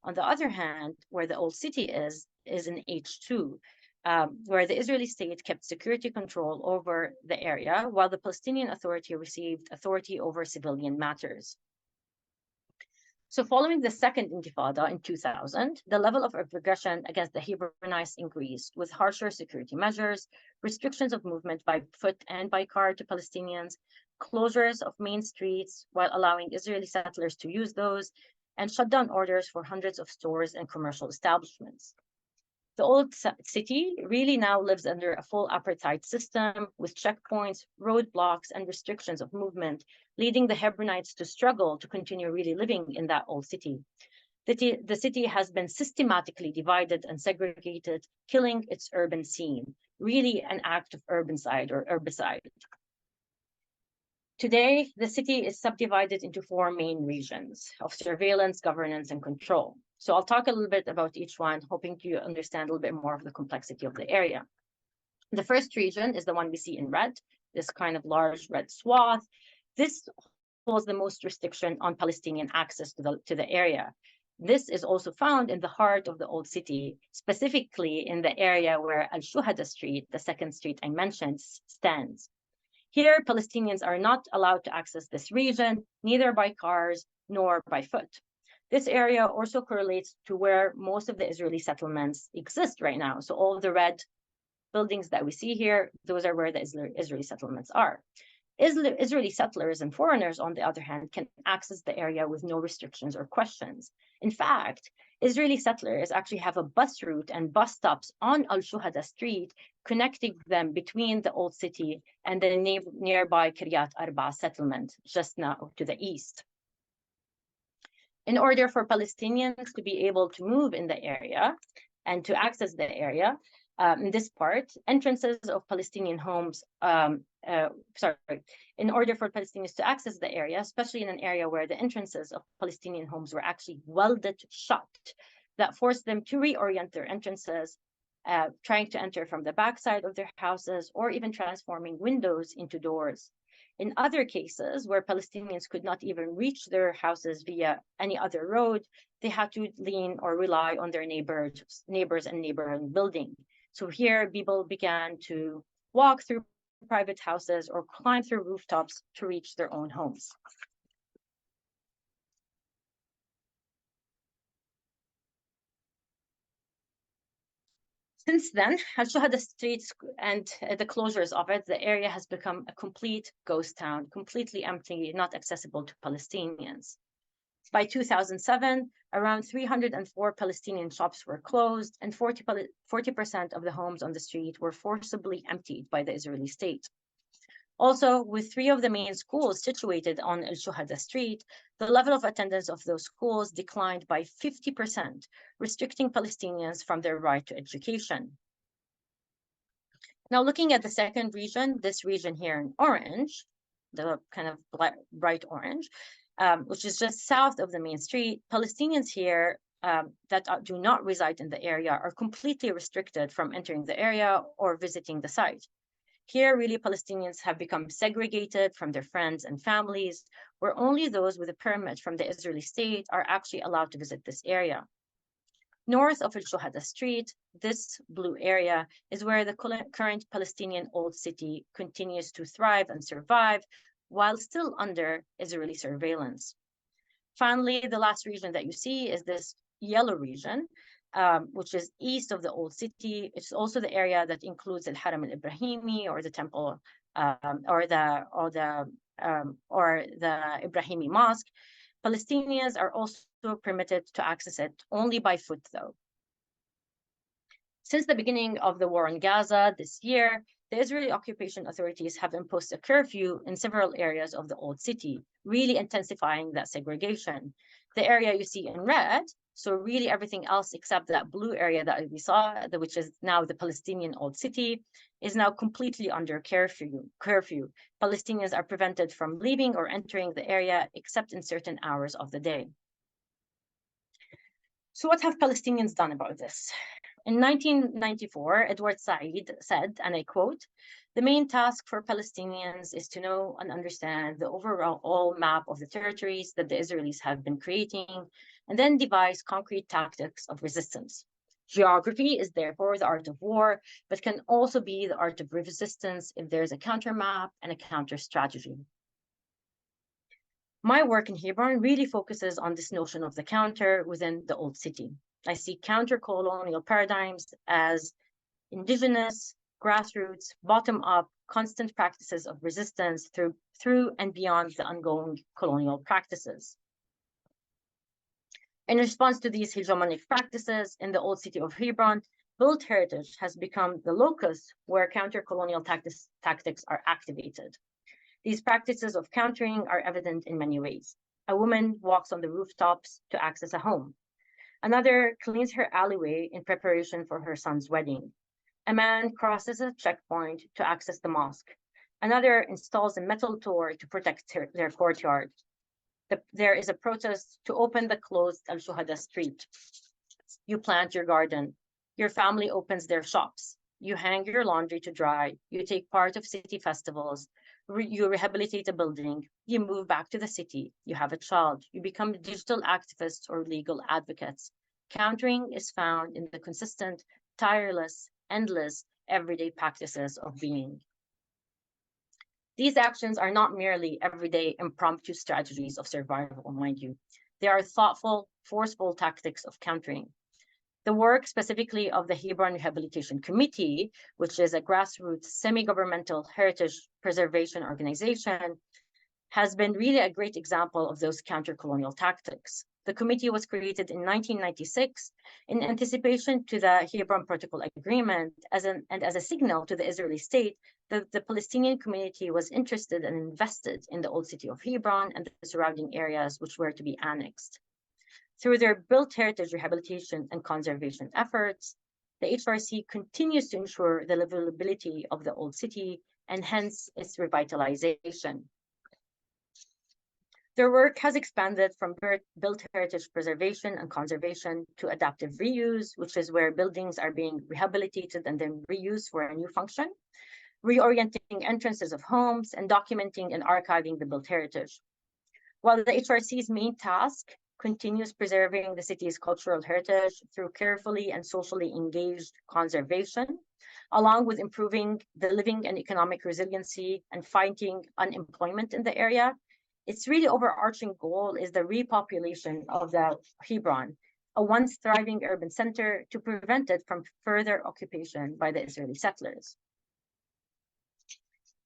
On the other hand, where the old city is in H2, where the Israeli state kept security control over the area, while the Palestinian Authority received authority over civilian matters. So following the second Intifada in 2000, the level of aggression against the Hebronites increased with harsher security measures, restrictions of movement by foot and by car to Palestinians, closures of main streets while allowing Israeli settlers to use those, and shutdown orders for hundreds of stores and commercial establishments. The old city really now lives under a full apartheid system with checkpoints, roadblocks, and restrictions of movement, leading the Hebronites to struggle to continue really living in that old city. The city has been systematically divided and segregated, killing its urban scene, really an act of urbancide or herbicide. Today, the city is subdivided into four main regions of surveillance, governance, and control. So I'll talk a little bit about each one, hoping to understand a little bit more of the complexity of the area. The first region is the one we see in red, this kind of large red swath. This holds the most restriction on Palestinian access to the area. This is also found in the heart of the old city, specifically in the area where Al-Shuhada Street, the second street I mentioned, stands. Here, Palestinians are not allowed to access this region, neither by cars nor by foot. This area also correlates to where most of the Israeli settlements exist right now. So all of the red buildings that we see here, those are where the Israeli settlements are. Israeli settlers and foreigners, on the other hand, can access the area with no restrictions or questions. In fact, Israeli settlers actually have a bus route and bus stops on Al-Shuhada Street, connecting them between the old city and the nearby Kiryat Arba settlement, just now to the east. In order for Palestinians to be able to move in the area and to access the area, in this part, entrances of Palestinian homes, in order for Palestinians to access the area, especially in an area where the entrances of Palestinian homes were actually welded shut, that forced them to reorient their entrances, trying to enter from the backside of their houses, or even transforming windows into doors. In other cases, where Palestinians could not even reach their houses via any other road, they had to lean or rely on their neighbors and neighborhood building. So here, people began to walk through private houses or climb through rooftops to reach their own homes. Since then, Al-Shuhada Street and the closures of it, the area has become a complete ghost town, completely empty, not accessible to Palestinians. By 2007, around 304 Palestinian shops were closed, and 40% of the homes on the street were forcibly emptied by the Israeli state. Also, with three of the main schools situated on Al-Shuhada Street, the level of attendance of those schools declined by 50%, restricting Palestinians from their right to education. Now, looking at the second region, this region here in orange, the kind of bright orange, which is just south of the main street, Palestinians here that do not reside in the area are completely restricted from entering the area or visiting the site. Here, really, Palestinians have become segregated from their friends and families, where only those with a permit from the Israeli state are actually allowed to visit this area. North of Al-Shuhada Street, this blue area is where the current Palestinian Old City continues to thrive and survive, while still under Israeli surveillance. Finally, the last region that you see is this yellow region, which is east of the Old City. It's also the area that includes Al-Haram al-Ibrahimi, or the temple, or the Ibrahimi Mosque. Palestinians are also permitted to access it only by foot, though. Since the beginning of the war on Gaza this year, the Israeli occupation authorities have imposed a curfew in several areas of the old city, really intensifying that segregation. The area you see in red, so really everything else except that blue area that we saw, which is now the Palestinian old city, is now completely under curfew. Palestinians are prevented from leaving or entering the area except in certain hours of the day. So what have Palestinians done about this? In 1994, Edward Said said, and I quote, "The main task for Palestinians is to know and understand the overall map of the territories that the Israelis have been creating, and then devise concrete tactics of resistance. Geography is therefore the art of war, but can also be the art of resistance if there's a counter map and a counter strategy." My work in Hebron really focuses on this notion of the counter within the old city. I see counter-colonial paradigms as indigenous, grassroots, bottom-up, constant practices of resistance through and beyond the ongoing colonial practices. In response to these hegemonic practices in the old city of Hebron, built heritage has become the locus where counter-colonial tactics are activated. These practices of countering are evident in many ways. A woman walks on the rooftops to access a home. Another cleans her alleyway in preparation for her son's wedding. A man crosses a checkpoint to access the mosque. Another installs a metal door to protect their courtyard. There is a protest to open the closed Al-Shuhada street. You plant your garden. Your family opens their shops. You hang your laundry to dry. You take part of city festivals. You rehabilitate a building. You move back to the city. You have a child. You become digital activists or legal advocates. Countering is found in the consistent, tireless, endless, everyday practices of being. These actions are not merely everyday impromptu strategies of survival, mind you. They are thoughtful, forceful tactics of countering. The work specifically of the Hebron Rehabilitation Committee, which is a grassroots semi-governmental heritage preservation organization, has been really a great example of those counter-colonial tactics. The committee was created in 1996 in anticipation to the Hebron Protocol Agreement and as a signal to the Israeli state that the Palestinian community was interested and invested in the old city of Hebron and the surrounding areas which were to be annexed. Through their built heritage rehabilitation and conservation efforts, the HRC continues to ensure the livability of the old city and hence its revitalization. Their work has expanded from built heritage preservation and conservation to adaptive reuse, which is where buildings are being rehabilitated and then reused for a new function, reorienting entrances of homes, and documenting and archiving the built heritage. While the HRC's main task continues preserving the city's cultural heritage through carefully and socially engaged conservation, along with improving the living and economic resiliency and fighting unemployment in the area, its really overarching goal is the repopulation of the Hebron, a once thriving urban center, to prevent it from further occupation by the Israeli settlers.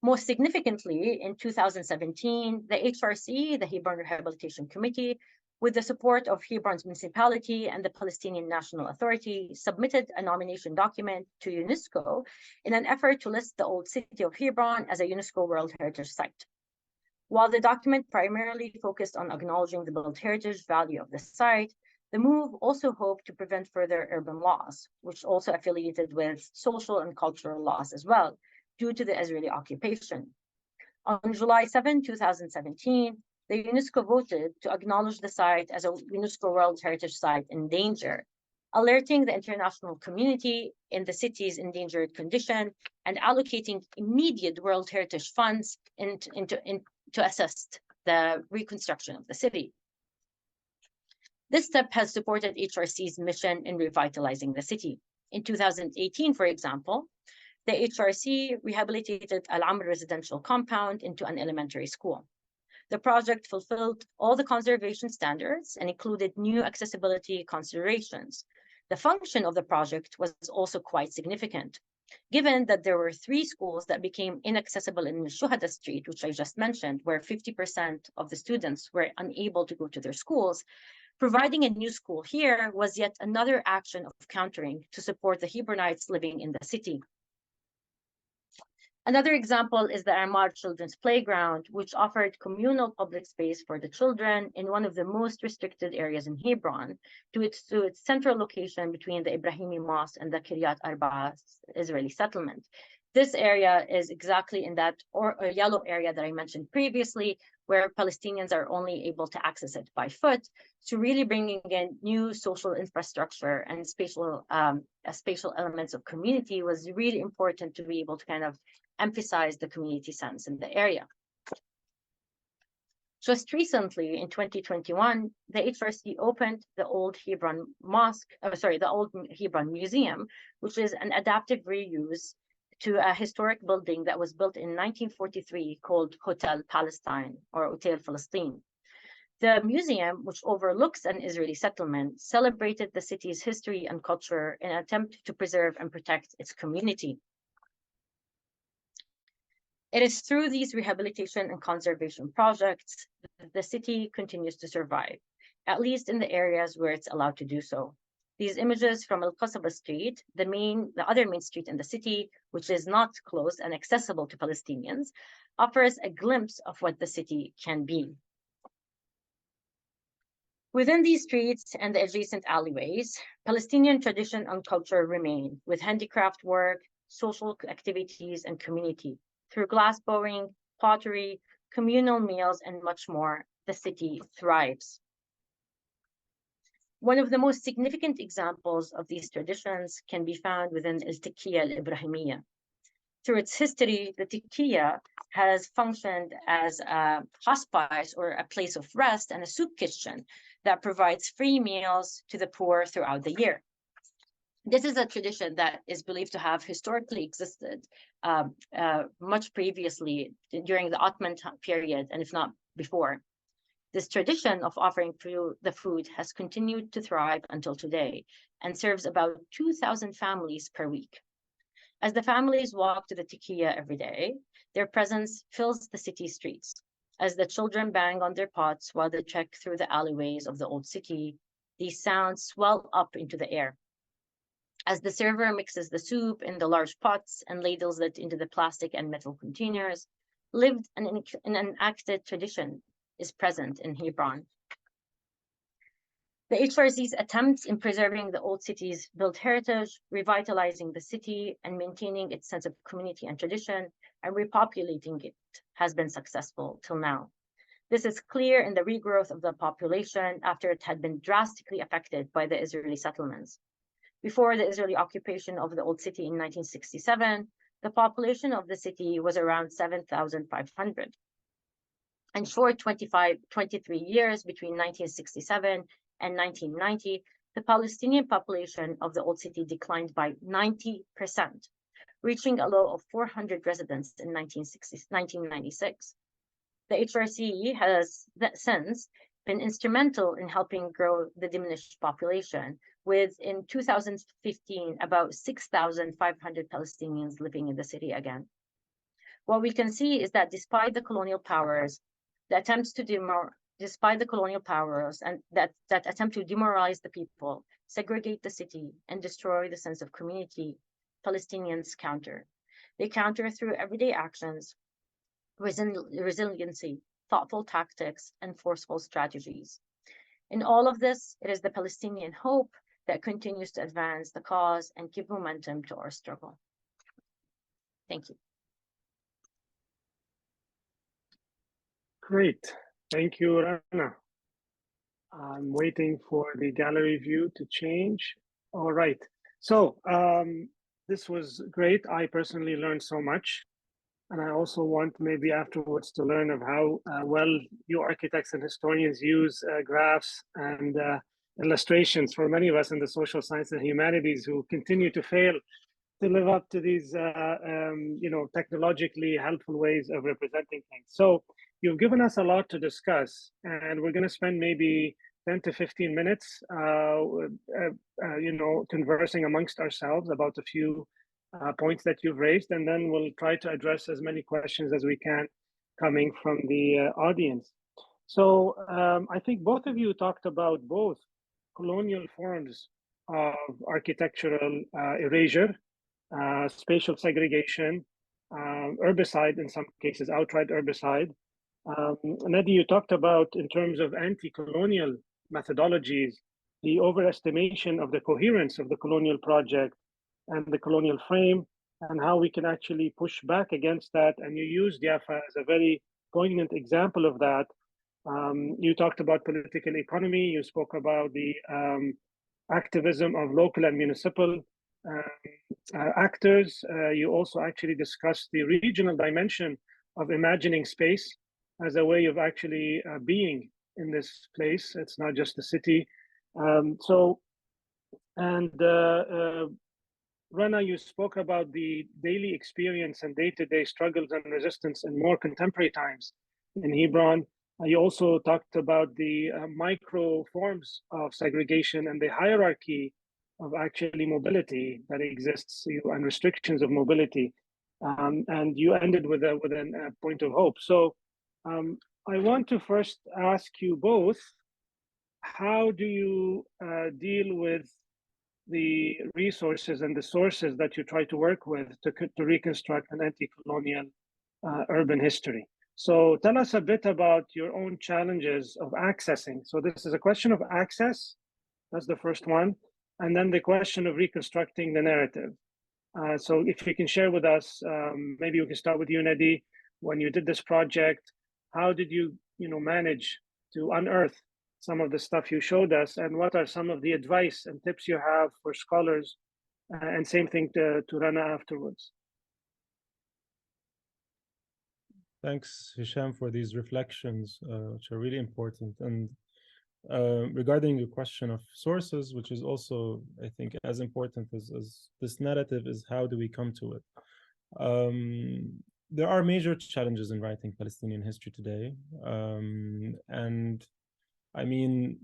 Most significantly, in 2017, the HRC, the Hebron Rehabilitation Committee, with the support of Hebron's municipality and the Palestinian National Authority, submitted a nomination document to UNESCO in an effort to list the old city of Hebron as a UNESCO World Heritage Site. While the document primarily focused on acknowledging the built heritage value of the site, the move also hoped to prevent further urban loss, which also affiliated with social and cultural loss as well, due to the Israeli occupation. On July 7, 2017, the UNESCO voted to acknowledge the site as a UNESCO World Heritage Site in danger, alerting the international community in the city's endangered condition and allocating immediate World Heritage funds to assist the reconstruction of the city. This step has supported HRC's mission in revitalizing the city. In 2018, for example, the HRC rehabilitated Al-Amr residential compound into an elementary school. The project fulfilled all the conservation standards and included new accessibility considerations. The function of the project was also quite significant. Given that there were 3 schools that became inaccessible in Shuhada Street, which I just mentioned, where 50% of the students were unable to go to their schools, Providing a new school here was yet another action of countering to support the Hebronites living in the city. Another example is the Ahmad Children's Playground, which offered communal public space for the children in one of the most restricted areas in Hebron, to its central location between the Ibrahimi Mosque and the Kiryat Arba Israeli settlement. This area is exactly in that yellow area that I mentioned previously, where Palestinians are only able to access it by foot. So really bringing in new social infrastructure and spatial elements of community was really important to be able to kind of emphasize the community sense in the area. Just recently, in 2021, the HRC opened the old Hebron the old Hebron Museum, which is an adaptive reuse to a historic building that was built in 1943 called Hotel Palestine or Hotel Palestine. The museum, which overlooks an Israeli settlement, celebrated the city's history and culture in an attempt to preserve and protect its community. It is through these rehabilitation and conservation projects that the city continues to survive, at least in the areas where it's allowed to do so. These images from Al-Qasaba Street, the other main street in the city, which is not closed and accessible to Palestinians, offers a glimpse of what the city can be. Within these streets and the adjacent alleyways, Palestinian tradition and culture remain, with handicraft work, social activities, and community. Through glassblowing, pottery, communal meals, and much more, the city thrives. One of the most significant examples of these traditions can be found within Al-Tikiyya al-Ibrahimiyya. Through its history, the Tikiyya has functioned as a hospice or a place of rest and a soup kitchen that provides free meals to the poor throughout the year. This is a tradition that is believed to have historically existed much previously during the Ottoman period, and if not before. This tradition of offering the food has continued to thrive until today and serves about 2,000 families per week. As the families walk to the Tikiyya every day, their presence fills the city streets. As the children bang on their pots while they trek through the alleyways of the old city, these sounds swell up into the air. As the server mixes the soup in the large pots and ladles it into the plastic and metal containers, lived and enacted tradition is present in Hebron. The HRC's attempts in preserving the old city's built heritage, revitalizing the city, and maintaining its sense of community and tradition, and repopulating it has been successful till now. This is clear in the regrowth of the population after it had been drastically affected by the Israeli settlements. Before the Israeli occupation of the old city in 1967, the population of the city was around 7,500. And for 23 years between 1967 and 1990, the Palestinian population of the old city declined by 90%, reaching a low of 400 residents in 1996. The HRC has since been instrumental in helping grow the diminished population, with in 2015 about 6,500 Palestinians living in the city again. What we can see is that despite the colonial powers, despite the colonial powers and that attempt to demoralize the people, segregate the city, and destroy the sense of community, Palestinians counter. They counter through everyday actions, resiliency, thoughtful tactics, and forceful strategies. In all of this, it is the Palestinian hope that continues to advance the cause and give momentum to our struggle. Thank you. Great. Thank you, Rana. I'm waiting for the gallery view to change. All right. So this was great. I personally learned so much. And I also want maybe afterwards to learn of how well you architects and historians use graphs and illustrations for many of us in the social science and humanities who continue to fail to live up to these technologically helpful ways of representing things. So you've given us a lot to discuss, and we're going to spend maybe 10 to 15 minutes conversing amongst ourselves about a few points that you've raised, and then we'll try to address as many questions as we can coming from the audience. So I think both of you talked about both colonial forms of architectural erasure, spatial segregation, herbicide in some cases, outright herbicide. Nadi, you talked about in terms of anti-colonial methodologies, the overestimation of the coherence of the colonial project and the colonial frame, and how we can actually push back against that. And you used Jaffa as a very poignant example of that. You talked about political economy. You spoke about the activism of local and municipal actors. You also actually discussed the regional dimension of imagining space as a way of actually being in this place. It's not just the city. Rana, you spoke about the daily experience and day-to-day struggles and resistance in more contemporary times in Hebron. You also talked about the micro forms of segregation and the hierarchy of actually mobility that exists and restrictions of mobility. And you ended with a point of hope. So I want to first ask you both, how do you deal with the resources and the sources that you try to work with to reconstruct an anti-colonial urban history? So tell us a bit about your own challenges of accessing. So this is a question of access. That's the first one. And then the question of reconstructing the narrative. So if you can share with us, maybe we can start with you, Nadi. When you did this project, how did you manage to unearth some of the stuff you showed us, and what are some of the advice and tips you have for scholars? And same thing to Rana afterwards. Thanks, Hicham, for these reflections, which are really important. And regarding the question of sources, which is also, I think, as important as this narrative, is how do we come to it? There are major challenges in writing Palestinian history today. And I mean,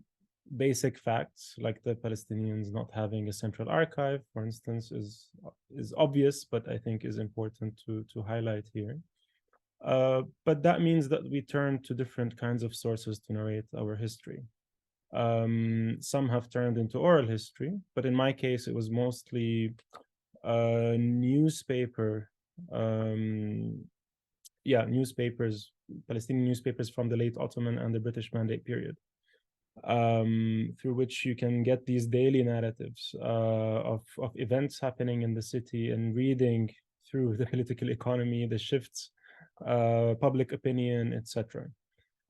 basic facts like the Palestinians not having a central archive, for instance, is obvious, but I think is important to highlight here. But that means that we turn to different kinds of sources to narrate our history. Some have turned into oral history, but in my case, it was mostly newspapers, Palestinian newspapers from the late Ottoman and the British Mandate period, through which you can get these daily narratives of events happening in the city, and reading through the political economy, the shifts, public opinion, etc.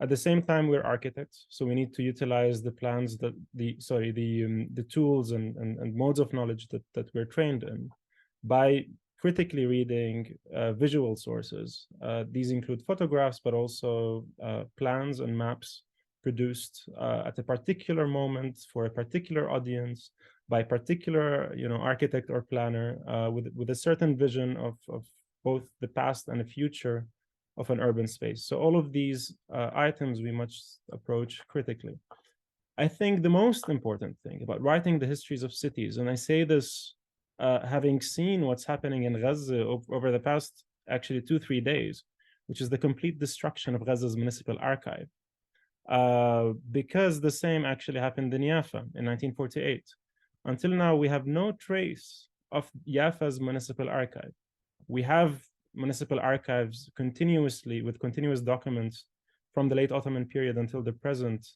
At the same time, we're architects, so we need to utilize the plans that the tools and modes of knowledge that we're trained in by critically reading visual sources. These include photographs, but also plans and maps produced at a particular moment for a particular audience by a particular architect or planner with a certain vision of both the past and the future of an urban space. So all of these items we must approach critically. I think the most important thing about writing the histories of cities, and I say this having seen what's happening in Gaza over the past actually 2-3 days, which is the complete destruction of Gaza's municipal archive. Because the same actually happened in Jaffa in 1948. Until now, we have no trace of Jaffa's municipal archive. We have municipal archives continuously with continuous documents from the late Ottoman period until the present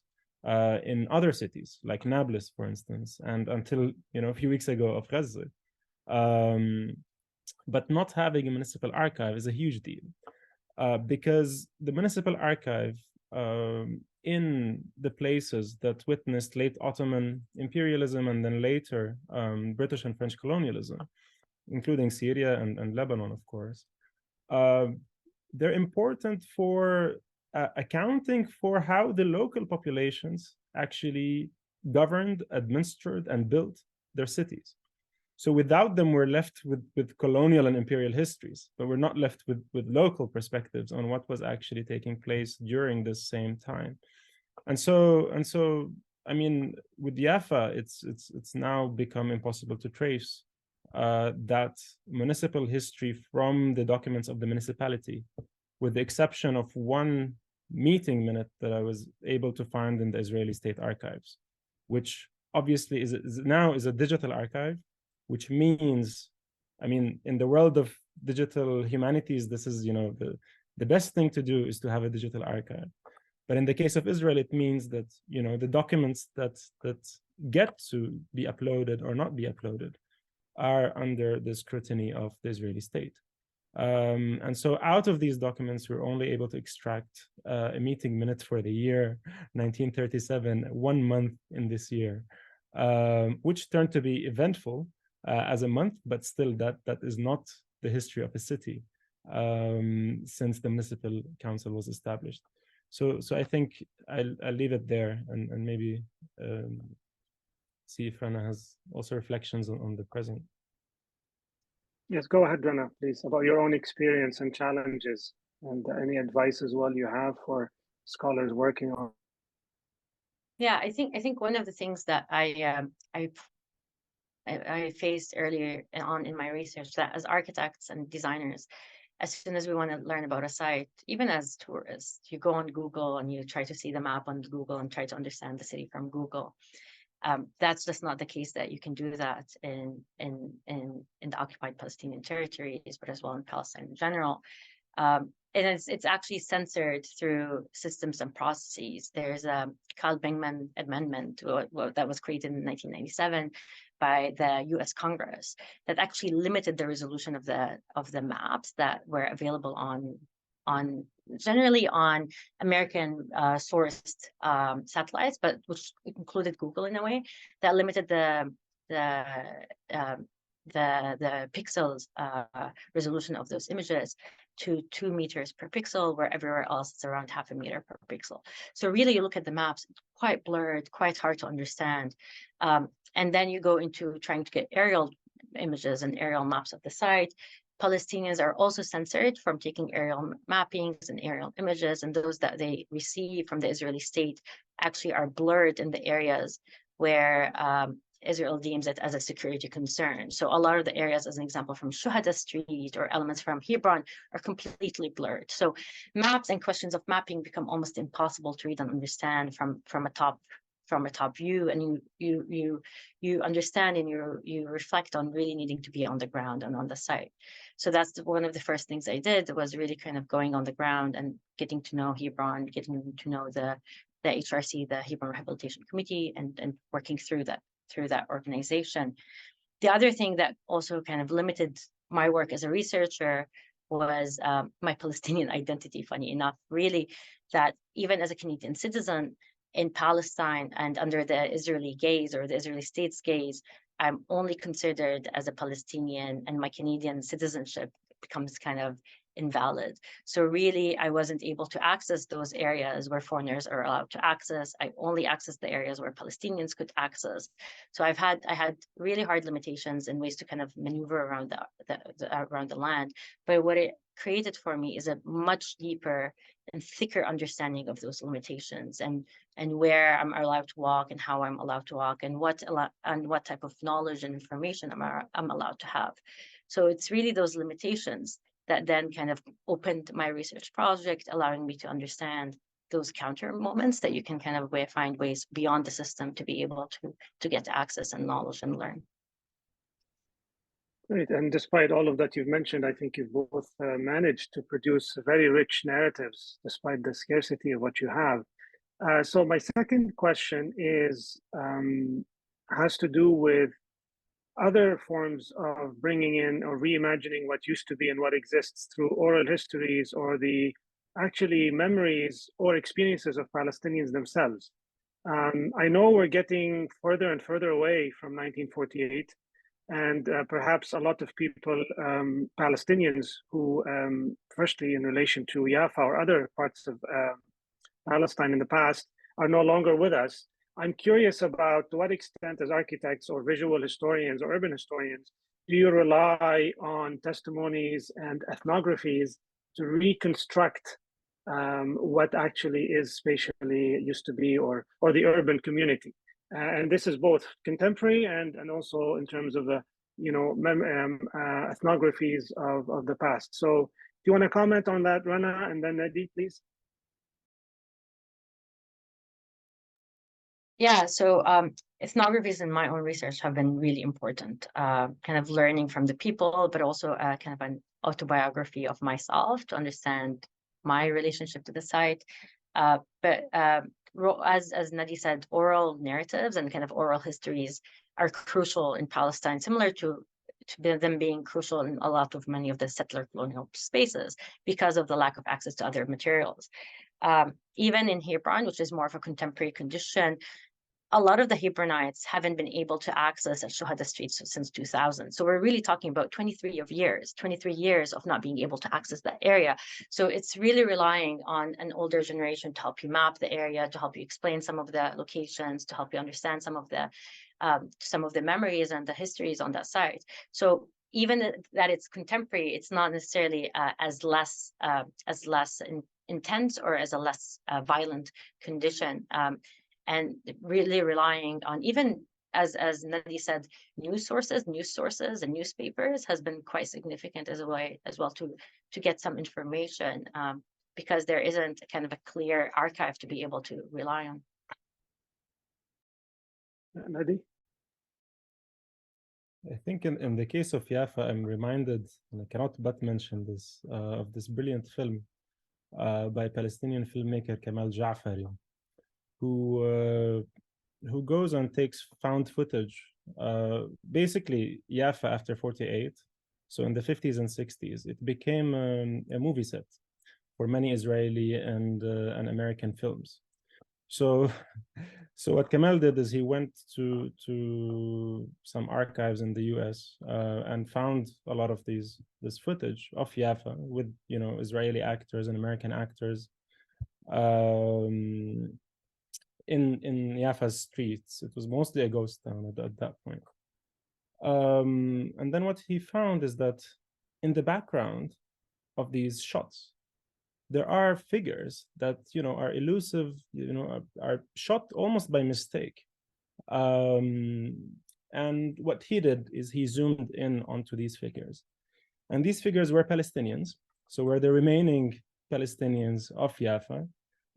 in other cities like Nablus, for instance, and until a few weeks ago of Gaza. But not having a municipal archive is a huge deal because the municipal archive in the places that witnessed late Ottoman imperialism and then later British and French colonialism, including Syria and Lebanon, of course, they're important for accounting for how the local populations actually governed, administered, and built their cities. So without them, we're left with colonial and imperial histories, but we're not left with local perspectives on what was actually taking place during this same time. And so, I mean, with Jaffa, it's now become impossible to trace that municipal history from the documents of the municipality, with the exception of one meeting minute that I was able to find in the Israeli State Archives, which obviously is now a digital archive, which means, I mean, in the world of digital humanities, this is, you know, the best thing to do is to have a digital archive. But in the case of Israel, it means that, you know, the documents that get to be uploaded or not be uploaded are under the scrutiny of the Israeli state. And so out of these documents, we're only able to extract a meeting minute for the year 1937, 1 month in this year, which turned to be eventful as a month, but still that is not the history of a city since the municipal council was established. So I think I'll leave it there and maybe see if Rana has also reflections on the present. Yes, go ahead, Rana, please, about your own experience and challenges, and any advice as well you have for scholars working on. Yeah, I think one of the things that I faced earlier on in my research, that as architects and designers, as soon as we want to learn about a site, even as tourists, you go on Google and you try to see the map on Google and try to understand the city from Google. That's just not the case that you can do that in the occupied Palestinian territories, but as well in Palestine in general. And it's actually censored through systems and processes. There's a Carl Bingman amendment that was created in 1997 by the U.S. Congress that actually limited the resolution of the maps that were available on generally on American sourced satellites, but which included Google in a way, that limited the pixels resolution of those images to 2 meters per pixel, where everywhere else it's around 0.5 meter per pixel. So really, you look at the maps, quite blurred, quite hard to understand. And then you go into trying to get aerial images and aerial maps of the site. Palestinians are also censored from taking aerial mappings and aerial images, and those that they receive from the Israeli state actually are blurred in the areas where Israel deems it as a security concern. So a lot of the areas, as an example, from Shuhada Street or elements from Hebron are completely blurred. So maps and questions of mapping become almost impossible to read and understand from a top view, and you understand and you reflect on really needing to be on the ground and on the site. So that's one of the first things I did, was really kind of going on the ground and getting to know Hebron, getting to know the HRC, the Hebron Rehabilitation Committee, and working through that organization. The other thing that also kind of limited my work as a researcher was my Palestinian identity, funny enough, really, that even as a Canadian citizen in Palestine and under the Israeli gaze or the Israeli state's gaze, I'm only considered as a Palestinian, and my Canadian citizenship becomes kind of invalid. So really, I wasn't able to access those areas where foreigners are allowed to access. I only accessed the areas where Palestinians could access. So I had really hard limitations and ways to kind of maneuver around around the land. But what it created for me is a much deeper and thicker understanding of those limitations, and where I'm allowed to walk and how I'm allowed to walk, and what type of knowledge and information I'm allowed to have. So it's really those limitations that then kind of opened my research project, allowing me to understand those counter moments that you can kind of find ways beyond the system to be able to get access and knowledge and learn. Great. And despite all of that you've mentioned, I think you've both managed to produce very rich narratives despite the scarcity of what you have. So my second question has to do with other forms of bringing in or reimagining what used to be and what exists through oral histories, or the actually memories or experiences of Palestinians themselves. I know we're getting further and further away from 1948, and perhaps a lot of people, Palestinians who, firstly in relation to Jaffa or other parts of Palestine in the past, are no longer with us. I'm curious about, to what extent, as architects or visual historians or urban historians, do you rely on testimonies and ethnographies to reconstruct what actually is spatially used to be, or the urban community? And this is both contemporary and also in terms of the ethnographies of the past. So do you want to comment on that, Rana, and then Nadi, please? Yeah, so ethnographies in my own research have been really important, kind of learning from the people, but also kind of an autobiography of myself to understand my relationship to the site. But as Nadi said, oral narratives and kind of oral histories are crucial in Palestine, similar to them being crucial in a lot of many of the settler colonial spaces because of the lack of access to other materials. Even in Hebron, which is more of a contemporary condition, a lot of the Hebronites haven't been able to access Al-Shuhada streets since 2000. So we're really talking about 23 years of not being able to access that area. So it's really relying on an older generation to help you map the area, to help you explain some of the locations, to help you understand some of the memories and the histories on that site. So even that it's contemporary, it's not necessarily as less intense or as a less violent condition. And really relying on, even as Nadi said, news sources and newspapers has been quite significant as a way as well to get some information, because there isn't kind of a clear archive to be able to rely on. Nadi? I think in the case of Jaffa, I'm reminded, and I cannot but mention this, of this brilliant film by Palestinian filmmaker Kamal Jafari, who goes and takes found footage, basically Jaffa after 48. So in the 50s and 60s, it became a movie set for many Israeli and American films. So what Kamal did is he went to some archives in the US and found a lot of this footage of Jaffa with, you know, Israeli actors and American actors in Jaffa's streets. It was mostly a ghost town at that point. And then what he found is that in the background of these shots, there are figures that, you know, are elusive, you know, are shot almost by mistake. And what he did is he zoomed in onto these figures. And these figures were Palestinians. So were the remaining Palestinians of Jaffa,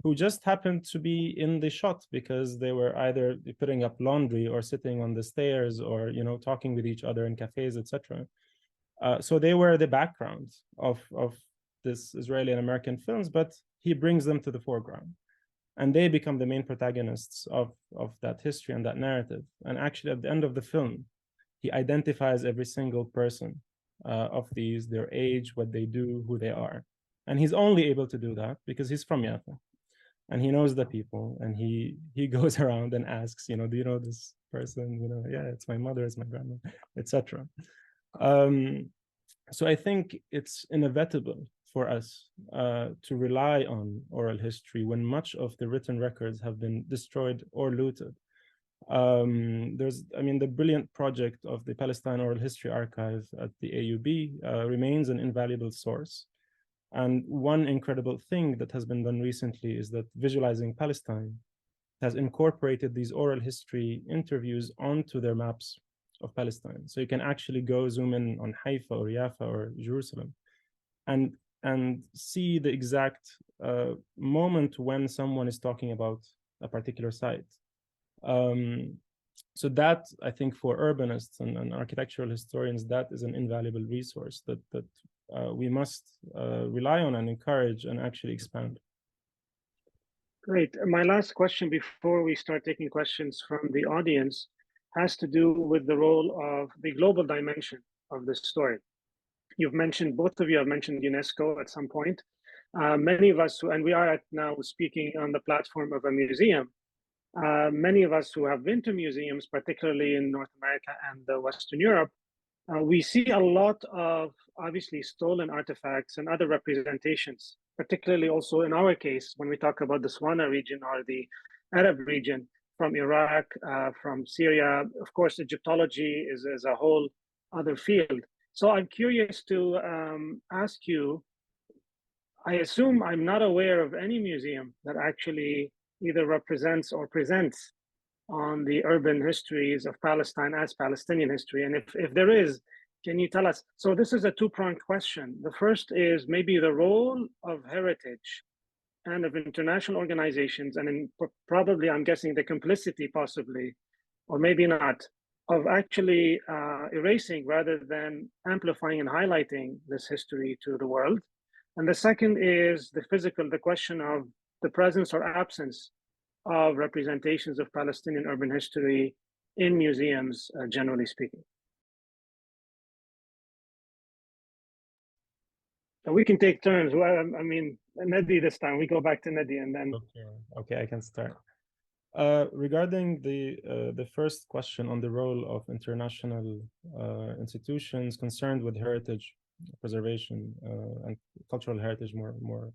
who just happened to be in the shot because they were either putting up laundry or sitting on the stairs or, you know, talking with each other in cafes, etc. So they were the background of this Israeli and American films, but he brings them to the foreground. And they become the main protagonists of that history and that narrative. And actually, at the end of the film, he identifies every single person of these, their age, what they do, who they are. And he's only able to do that because he's from Jaffa. And he knows the people, and he goes around and asks, you know, do you know this person? You know, yeah, it's my mother, it's my grandma, etc. So I think it's inevitable for us to rely on oral history when much of the written records have been destroyed or looted. The brilliant project of the Palestine Oral History Archive at the AUB remains an invaluable source. And one incredible thing that has been done recently is that Visualizing Palestine has incorporated these oral history interviews onto their maps of Palestine. So you can actually go zoom in on Haifa or Jaffa or Jerusalem and see the exact moment when someone is talking about a particular site. So that, I think, for urbanists and architectural historians, that is an invaluable resource that we must rely on and encourage and actually expand. Great. My last question before we start taking questions from the audience has to do with the role of the global dimension of this story. Both of you have mentioned UNESCO at some point. Many of us, and we are now speaking on the platform of a museum, many of us who have been to museums, particularly in North America and Western Europe, we see a lot of obviously stolen artifacts and other representations, particularly also in our case, when we talk about the Swana region or the Arab region from Iraq, from Syria. Of course, Egyptology is a whole other field. So I'm curious to ask you, I assume I'm not aware of any museum that actually either represents or presents on the urban histories of Palestine as Palestinian history. And if there is, can you tell us? So this is a two-pronged question. The first is maybe the role of heritage and of international organizations, and probably, I'm guessing, the complicity possibly, or maybe not, of actually erasing rather than amplifying and highlighting this history to the world. And the second is the question of the presence or absence of representations of Palestinian urban history in museums, generally speaking. And we can take turns. Well, I mean, Nadi this time. We go back to Nadi and then. Okay, I can start. Regarding the first question on the role of international institutions concerned with heritage preservation and cultural heritage more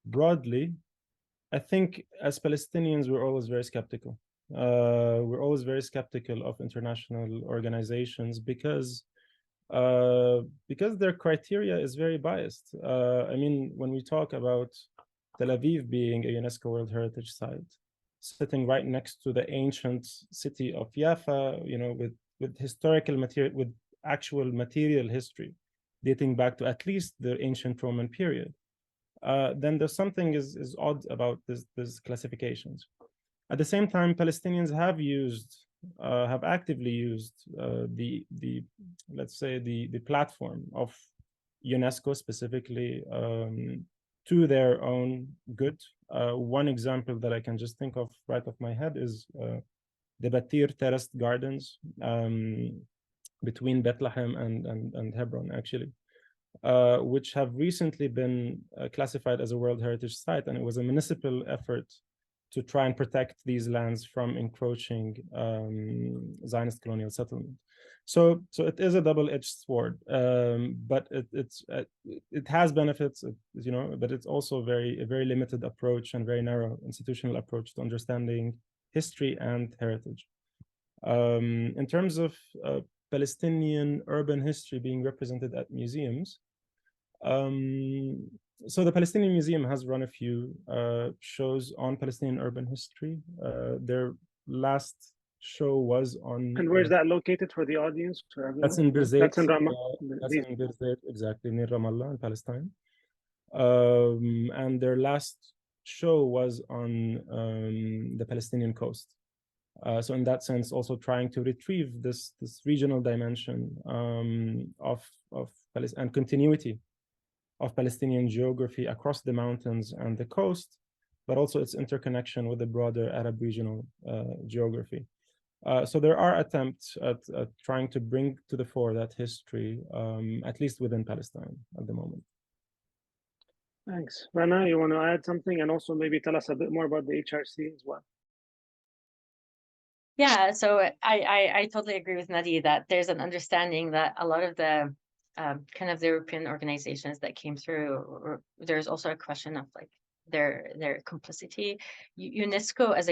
broadly, I think as Palestinians, we're always very skeptical. We're always very skeptical of international organizations because their criteria is very biased. I mean, when we talk about Tel Aviv being a UNESCO World Heritage Site, sitting right next to the ancient city of Jaffa, you know, with historical material, with actual material history dating back to at least the ancient Roman period, then there's something is odd about these classifications. At the same time, Palestinians have actively used the let's say the platform of UNESCO specifically to their own good. One example that I can just think of right off my head is the Batir terraced gardens between Bethlehem and Hebron, actually, which have recently been classified as a World Heritage Site, and it was a municipal effort to try and protect these lands from encroaching Zionist colonial settlement. So it is a double-edged sword, but it has benefits, you know, but it's also a very limited approach and very narrow institutional approach to understanding history and heritage. In terms of Palestinian urban history being represented at museums, so the Palestinian Museum has run a few shows on Palestinian urban history. Their last show was on. And where's that located for the audience? That's in Birzeit. That's in Ramallah. That's in Birzeit, exactly, near Ramallah in Palestine. And their last show was on the Palestinian coast. So in that sense, also trying to retrieve this regional dimension of Palestine and continuity of Palestinian geography across the mountains and the coast, but also its interconnection with the broader Arab regional geography. So there are attempts at trying to bring to the fore that history, at least within Palestine at the moment. Thanks. Rana, you want to add something and also maybe tell us a bit more about the HRC as well? Yeah, so I totally agree with Nadi that there's an understanding that a lot of the kind of the European organizations that came through, there's also a question of like their complicity. UNESCO as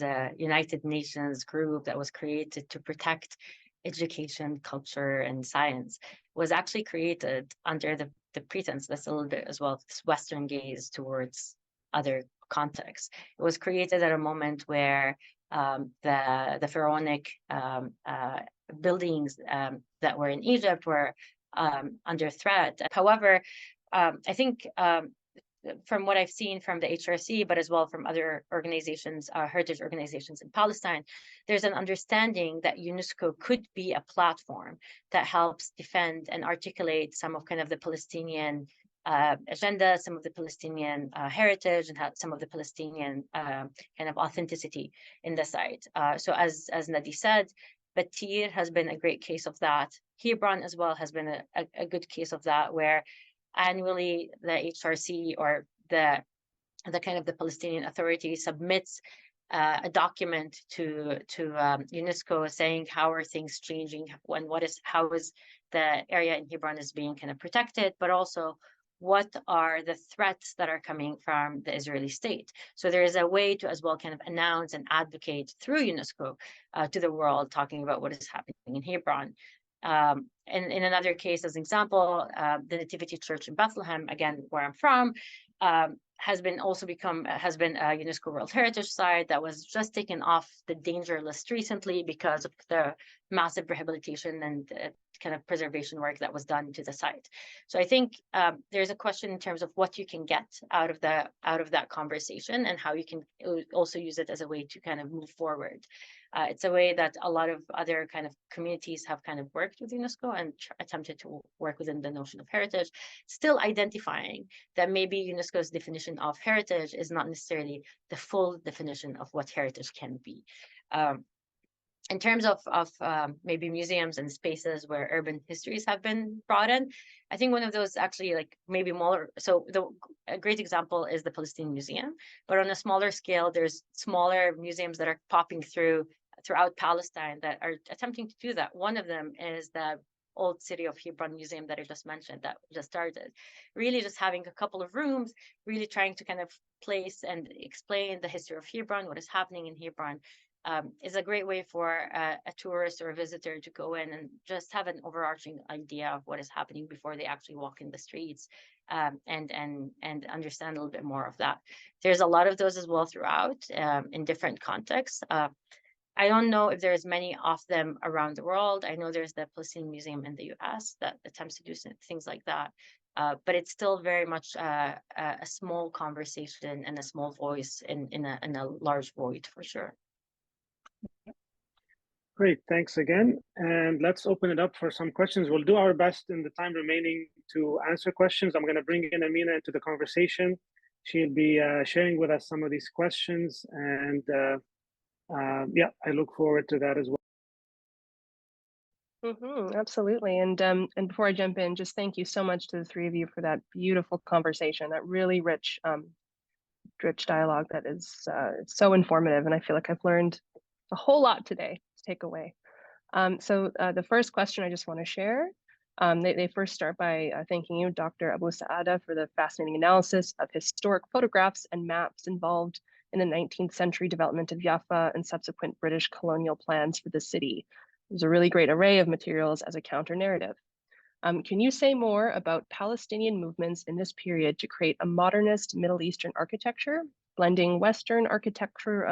a United Nations group that was created to protect education, culture, and science was actually created under the pretense, that's a little bit as well, this Western gaze towards other contexts. It was created at a moment where the pharaonic buildings that were in Egypt were under threat. However, I think from what I've seen from the HRC, but as well from other organizations, heritage organizations in Palestine, there's an understanding that UNESCO could be a platform that helps defend and articulate some of kind of the Palestinian agenda, some of the Palestinian heritage, and some of the Palestinian kind of authenticity in the site. So as Nadi said, Batir has been a great case of that. Hebron as well has been a good case of that, where annually the HRC or the kind of the Palestinian Authority submits a document to UNESCO saying how are things changing, how is the area in Hebron is being kind of protected, but also what are the threats that are coming from the Israeli state. So there is a way to as well kind of announce and advocate through UNESCO to the world, talking about what is happening in Hebron. And in another case, as an example, the Nativity Church in Bethlehem, again, where I'm from, has been a UNESCO World Heritage Site that was just taken off the danger list recently because of the massive rehabilitation and kind of preservation work that was done to the site. So I think there's a question in terms of what you can get out of that conversation and how you can also use it as a way to kind of move forward. It's a way that a lot of other kind of communities have kind of worked with UNESCO and attempted to work within the notion of heritage, still identifying that maybe UNESCO's definition of heritage is not necessarily the full definition of what heritage can be. In terms of maybe museums and spaces where urban histories have been brought in, I think one of those actually like maybe more, so a great example is the Palestine Museum, but on a smaller scale, there's smaller museums that are popping throughout Palestine that are attempting to do that. One of them is the old city of Hebron museum that I just mentioned that just started, really just having a couple of rooms, really trying to kind of place and explain the history of Hebron, what is happening in Hebron. Is a great way for a tourist or a visitor to go in and just have an overarching idea of what is happening before they actually walk in the streets, and understand a little bit more of that. There's a lot of those as well throughout in different contexts. I don't know if there's many of them around the world. I know there's the Palestinian Museum in the US that attempts to do things like that. But it's still very much a small conversation and a small voice in a large void for sure. Great, thanks again. And let's open it up for some questions. We'll do our best in the time remaining to answer questions. I'm going to bring in Amina into the conversation. She'll be sharing with us some of these questions. And yeah, I look forward to that as well. Absolutely. And before I jump in, just thank you so much to the three of you for that beautiful conversation, that really rich dialogue that is so informative. And I feel like I've learned a whole lot today to take away. So the first question I just want to share, they first start by thanking you, Dr. Abusaada, for the fascinating analysis of historic photographs and maps involved in the 19th century development of Jaffa and subsequent British colonial plans for the city. There's a really great array of materials as a counter narrative. Can you say more about Palestinian movements in this period to create a modernist Middle Eastern architecture, blending Western architecture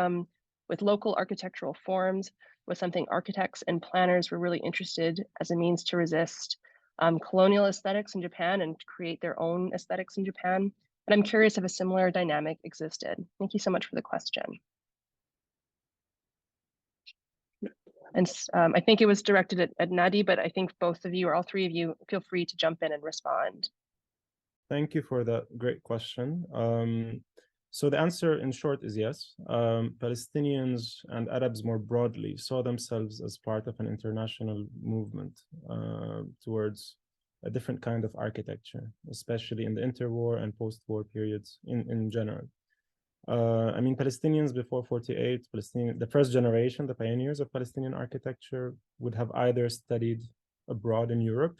with local architectural forms, was something architects and planners were really interested as a means to resist colonial aesthetics in Japan and create their own aesthetics in Japan? And I'm curious if a similar dynamic existed. Thank you so much for the question. And I think it was directed at Nadi, but I think both of you or all three of you feel free to jump in and respond. Thank you for that great question. So the answer in short is yes. Palestinians and Arabs more broadly saw themselves as part of an international movement towards a different kind of architecture, especially in the interwar and post-war periods in general. I mean, Palestinians before 48, the first generation, the pioneers of Palestinian architecture, would have either studied abroad in Europe,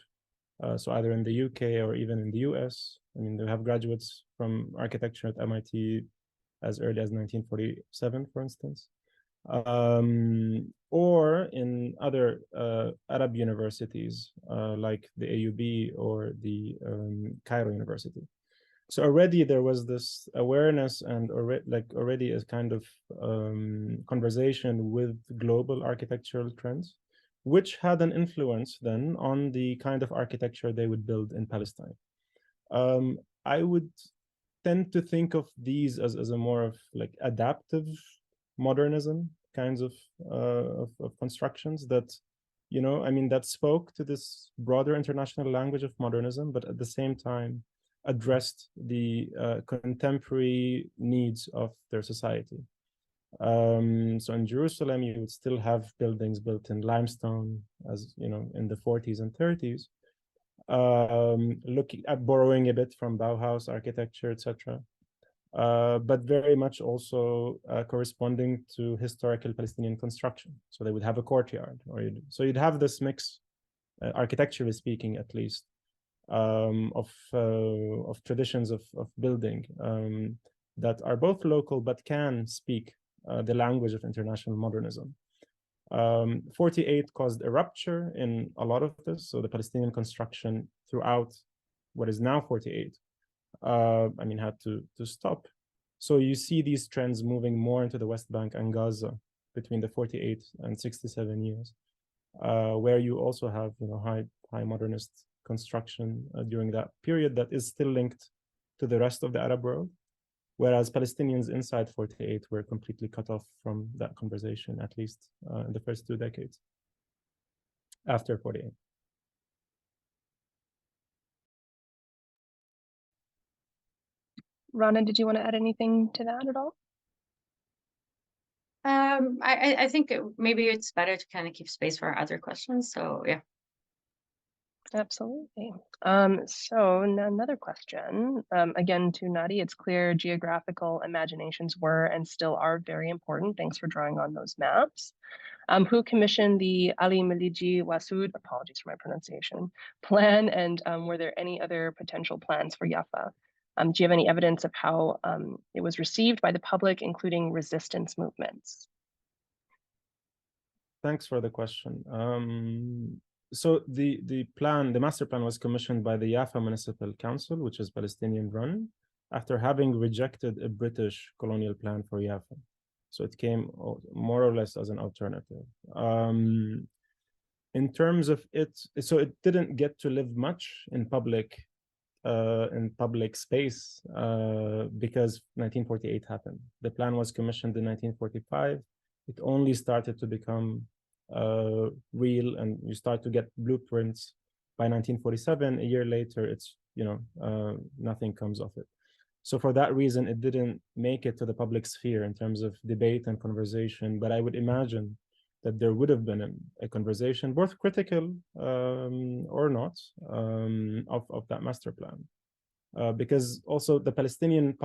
so either in the UK or even in the US. I mean, they have graduates from architecture at MIT as early as 1947, for instance, or in other Arab universities like the AUB or the Cairo University. So already there was this awareness and already a kind of conversation with global architectural trends, which had an influence then on the kind of architecture they would build in Palestine. I would tend to think of these as a more of like adaptive modernism kinds of constructions that, you know, I mean, that spoke to this broader international language of modernism, but at the same time addressed the contemporary needs of their society. So in Jerusalem, you would still have buildings built in limestone, as you know, in the 40s and 30s, looking at borrowing a bit from Bauhaus architecture, etc. But very much also corresponding to historical Palestinian construction. So they would have a courtyard, so you'd have this mix, architecturally speaking, at least, of traditions of building that are both local but can speak the language of international modernism. 48 caused a rupture in a lot of this, so the Palestinian construction throughout what is now 48, I mean, had to stop. So you see these trends moving more into the West Bank and Gaza between the 48 and 67 years. where you also have high modernist construction during that period that is still linked to the rest of the Arab world, whereas Palestinians inside 48 were completely cut off from that conversation, at least in the first 2 decades after 48. Rana, did you want to add anything to that at all? I think maybe it's better to kind of keep space for other questions. So yeah. Absolutely. So another question, again to Nadi, it's clear geographical imaginations were and still are very important. Thanks for drawing on those maps. Who commissioned the Ali Maliji Wasud, apologies for my pronunciation, plan, and were there any other potential plans for Jaffa? Do you have any evidence of how it was received by the public, including resistance movements? Thanks for the question. So the master plan was commissioned by the Jaffa Municipal Council, which is Palestinian run, after having rejected a British colonial plan for Jaffa. So it came more or less as an alternative. In terms of so it didn't get to live much in public space because 1948 happened. The plan was commissioned in 1945. It only started to become real, and you start to get blueprints by 1947. A year later, it's nothing comes of it. So for that reason, it didn't make it to the public sphere in terms of debate and conversation. But I would imagine that there would have been a conversation, both critical or not, of that master plan. Because also the Palestinian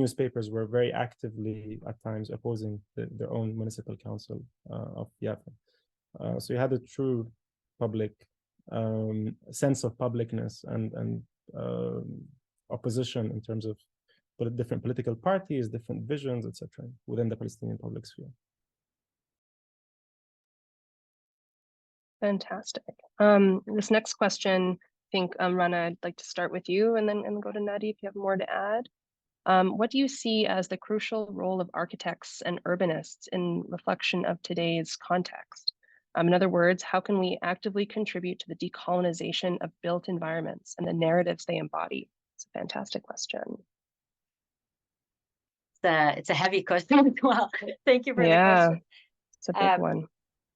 newspapers were very actively at times opposing their own municipal council of Jaffa. So you had a true public sense of publicness and opposition in terms of different political parties, different visions, etc., within the Palestinian public sphere. Fantastic. This next question, I think, Rana, I'd like to start with you and then go to Nadi if you have more to add. What do you see as the crucial role of architects and urbanists in reflection of today's context? In other words, how can we actively contribute to the decolonization of built environments and the narratives they embody? It's a fantastic question. It's a heavy question as well. Thank you for the question. It's a big one.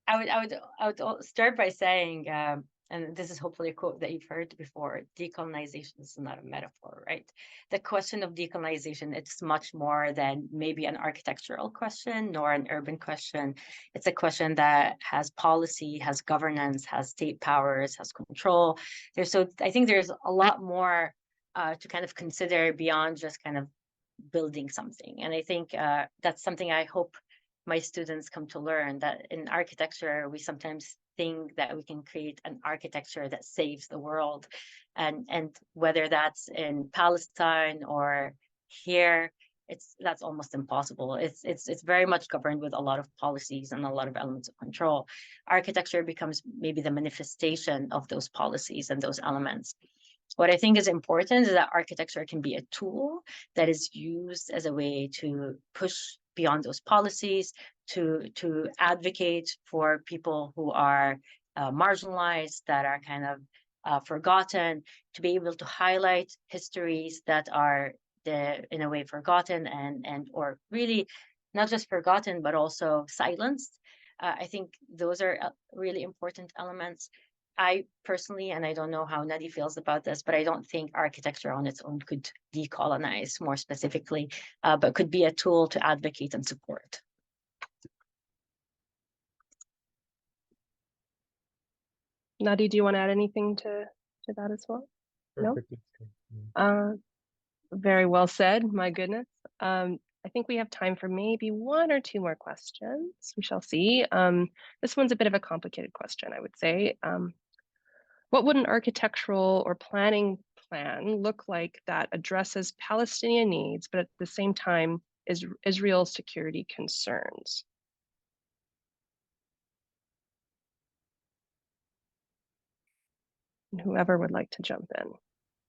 I would start by saying, and this is hopefully a quote that you've heard before, decolonization is not a metaphor, right? The question of decolonization, it's much more than maybe an architectural question nor an urban question. It's a question that has policy, has governance, has state powers, has control. I think there's a lot more to kind of consider beyond just kind of building something. And I think that's something I hope my students come to learn, that in architecture, we sometimes think that we can create an architecture that saves the world. And whether that's in Palestine or here, that's almost impossible. It's very much governed with a lot of policies and a lot of elements of control. Architecture becomes maybe the manifestation of those policies and those elements. What I think is important is that architecture can be a tool that is used as a way to push beyond those policies, to advocate for people who are marginalized, that are kind of forgotten, to be able to highlight histories that are in a way forgotten and or really not just forgotten, but also silenced. I think those are really important elements. I personally, and I don't know how Nadi feels about this, but I don't think architecture on its own could decolonize more specifically, but could be a tool to advocate and support. Nadi, do you want to add anything to that as well? Perfectly. No? Very well said, my goodness. I think we have time for maybe one or two more questions. We shall see. This one's a bit of a complicated question, I would say. What would an architectural or planning plan look like that addresses Palestinian needs, but at the same time is Israel's security concerns? And whoever would like to jump in,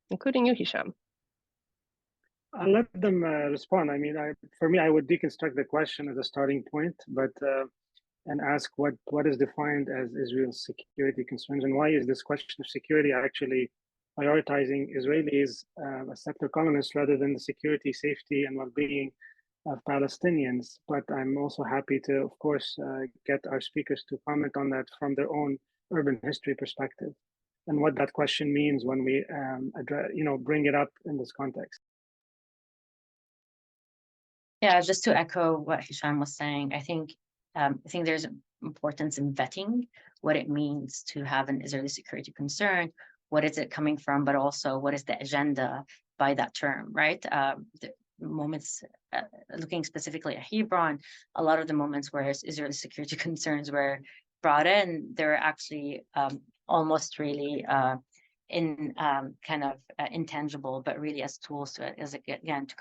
including you, Hicham. I'll let them respond. I mean, for me, I would deconstruct the question as a starting point, but and ask what is defined as Israel's security concerns, and why is this question of security actually prioritizing Israelis as settler colonists rather than the security, safety, and well-being of Palestinians. But I'm also happy to, of course, get our speakers to comment on that from their own urban history perspective, and what that question means when we address, bring it up in this context. Yeah, just to echo what Hicham was saying, I think there's importance in vetting what it means to have an Israeli security concern. What is it coming from, but also what is the agenda by that term, right? The moments, looking specifically at Hebron, a lot of the moments where Israeli security concerns were brought in, they're actually almost really intangible, but really as tools to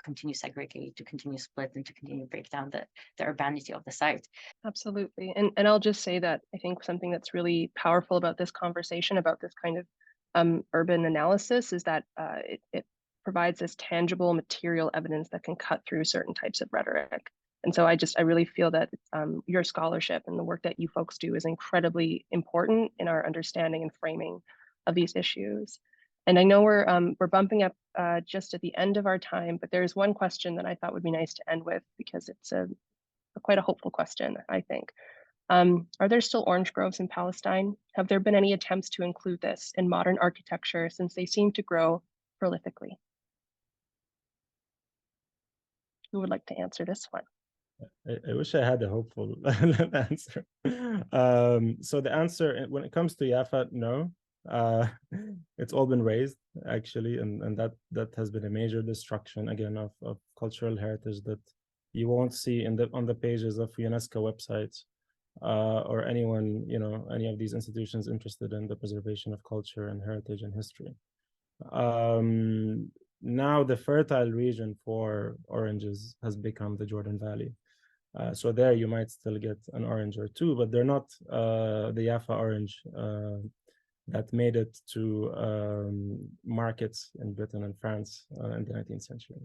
continue segregate, to continue split, and to continue break down the urbanity of the site. Absolutely. And I'll just say that I think something that's really powerful about this conversation, about this kind of urban analysis, is that it provides this tangible material evidence that can cut through certain types of rhetoric. And so I really feel that your scholarship and the work that you folks do is incredibly important in our understanding and framing of these issues. And I know we're bumping up just at the end of our time, but there's one question that I thought would be nice to end with, because it's quite a hopeful question, I think. Are there still orange groves in Palestine? Have there been any attempts to include this in modern architecture, since they seem to grow prolifically? Who would like to answer this one? I wish I had a hopeful answer. So the answer, when it comes to Jaffa, no. It's all been razed, actually, and that has been a major destruction, again, of cultural heritage that you won't see on the pages of UNESCO websites, or anyone, any of these institutions interested in the preservation of culture and heritage and history. Now the fertile region for oranges has become the Jordan Valley. So there you might still get an orange or two, but they're not the Jaffa orange that made it to markets in Britain and France in the 19th century.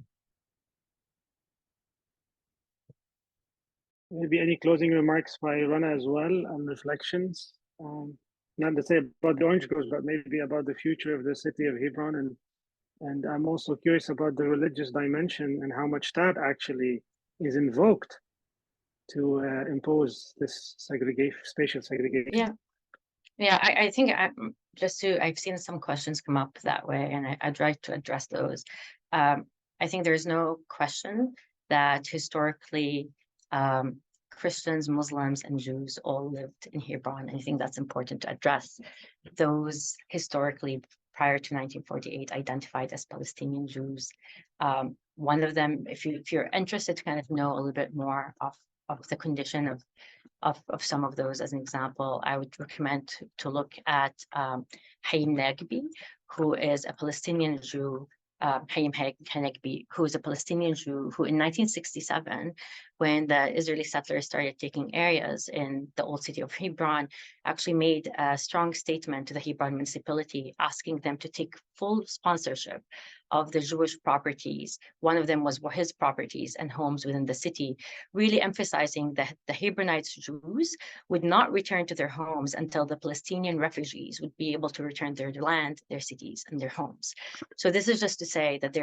Maybe any closing remarks by Rana as well, and reflections, not to say about the orange groves, but maybe about the future of the city of Hebron. And I'm also curious about the religious dimension and how much that actually is invoked to impose this segregation, spatial segregation. Yeah, I think I've seen some questions come up that way, and I'd like to address those. I think there's no question that historically Christians, Muslims, and Jews all lived in Hebron. And I think that's important to address. Those historically, prior to 1948, identified as Palestinian Jews. One of them, if you're interested to kind of know a little bit more of the condition of some of those as an example, I would recommend to look at Hicham Safieddine, who is a Palestinian Jew. Hicham Safieddine, who is a Palestinian Jew, who in 1967, when the Israeli settlers started taking areas in the old city of Hebron, actually made a strong statement to the Hebron municipality, asking them to take full sponsorship of the Jewish properties. One of them was his properties and homes within the city, really emphasizing that the Hebronites Jews would not return to their homes until the Palestinian refugees would be able to return their land, their cities, and their homes. So this is just to say that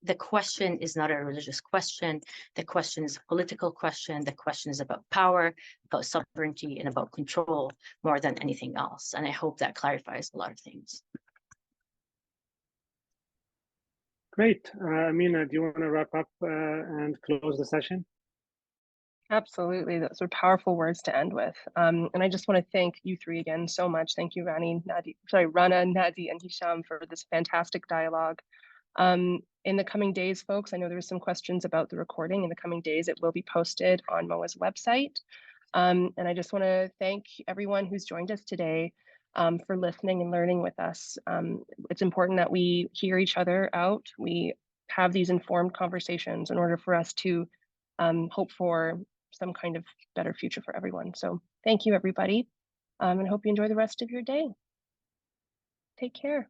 the question is not a religious question. The question is a political question. The question is about power, about sovereignty, and about control more than anything else. And I hope that clarifies a lot of things. Great. Amina, do you want to wrap up and close the session? Absolutely. Those are powerful words to end with. And I just want to thank you three again so much. Thank you, Rana, Nadi, and Hicham for this fantastic dialogue. In the coming days, folks, I know there were some questions about the recording. In the coming days, it will be posted on MOA's website. And I just want to thank everyone who's joined us today for listening and learning with us. It's important that we hear each other out. We have these informed conversations in order for us to hope for some kind of better future for everyone. So thank you, everybody, and hope you enjoy the rest of your day. Take care.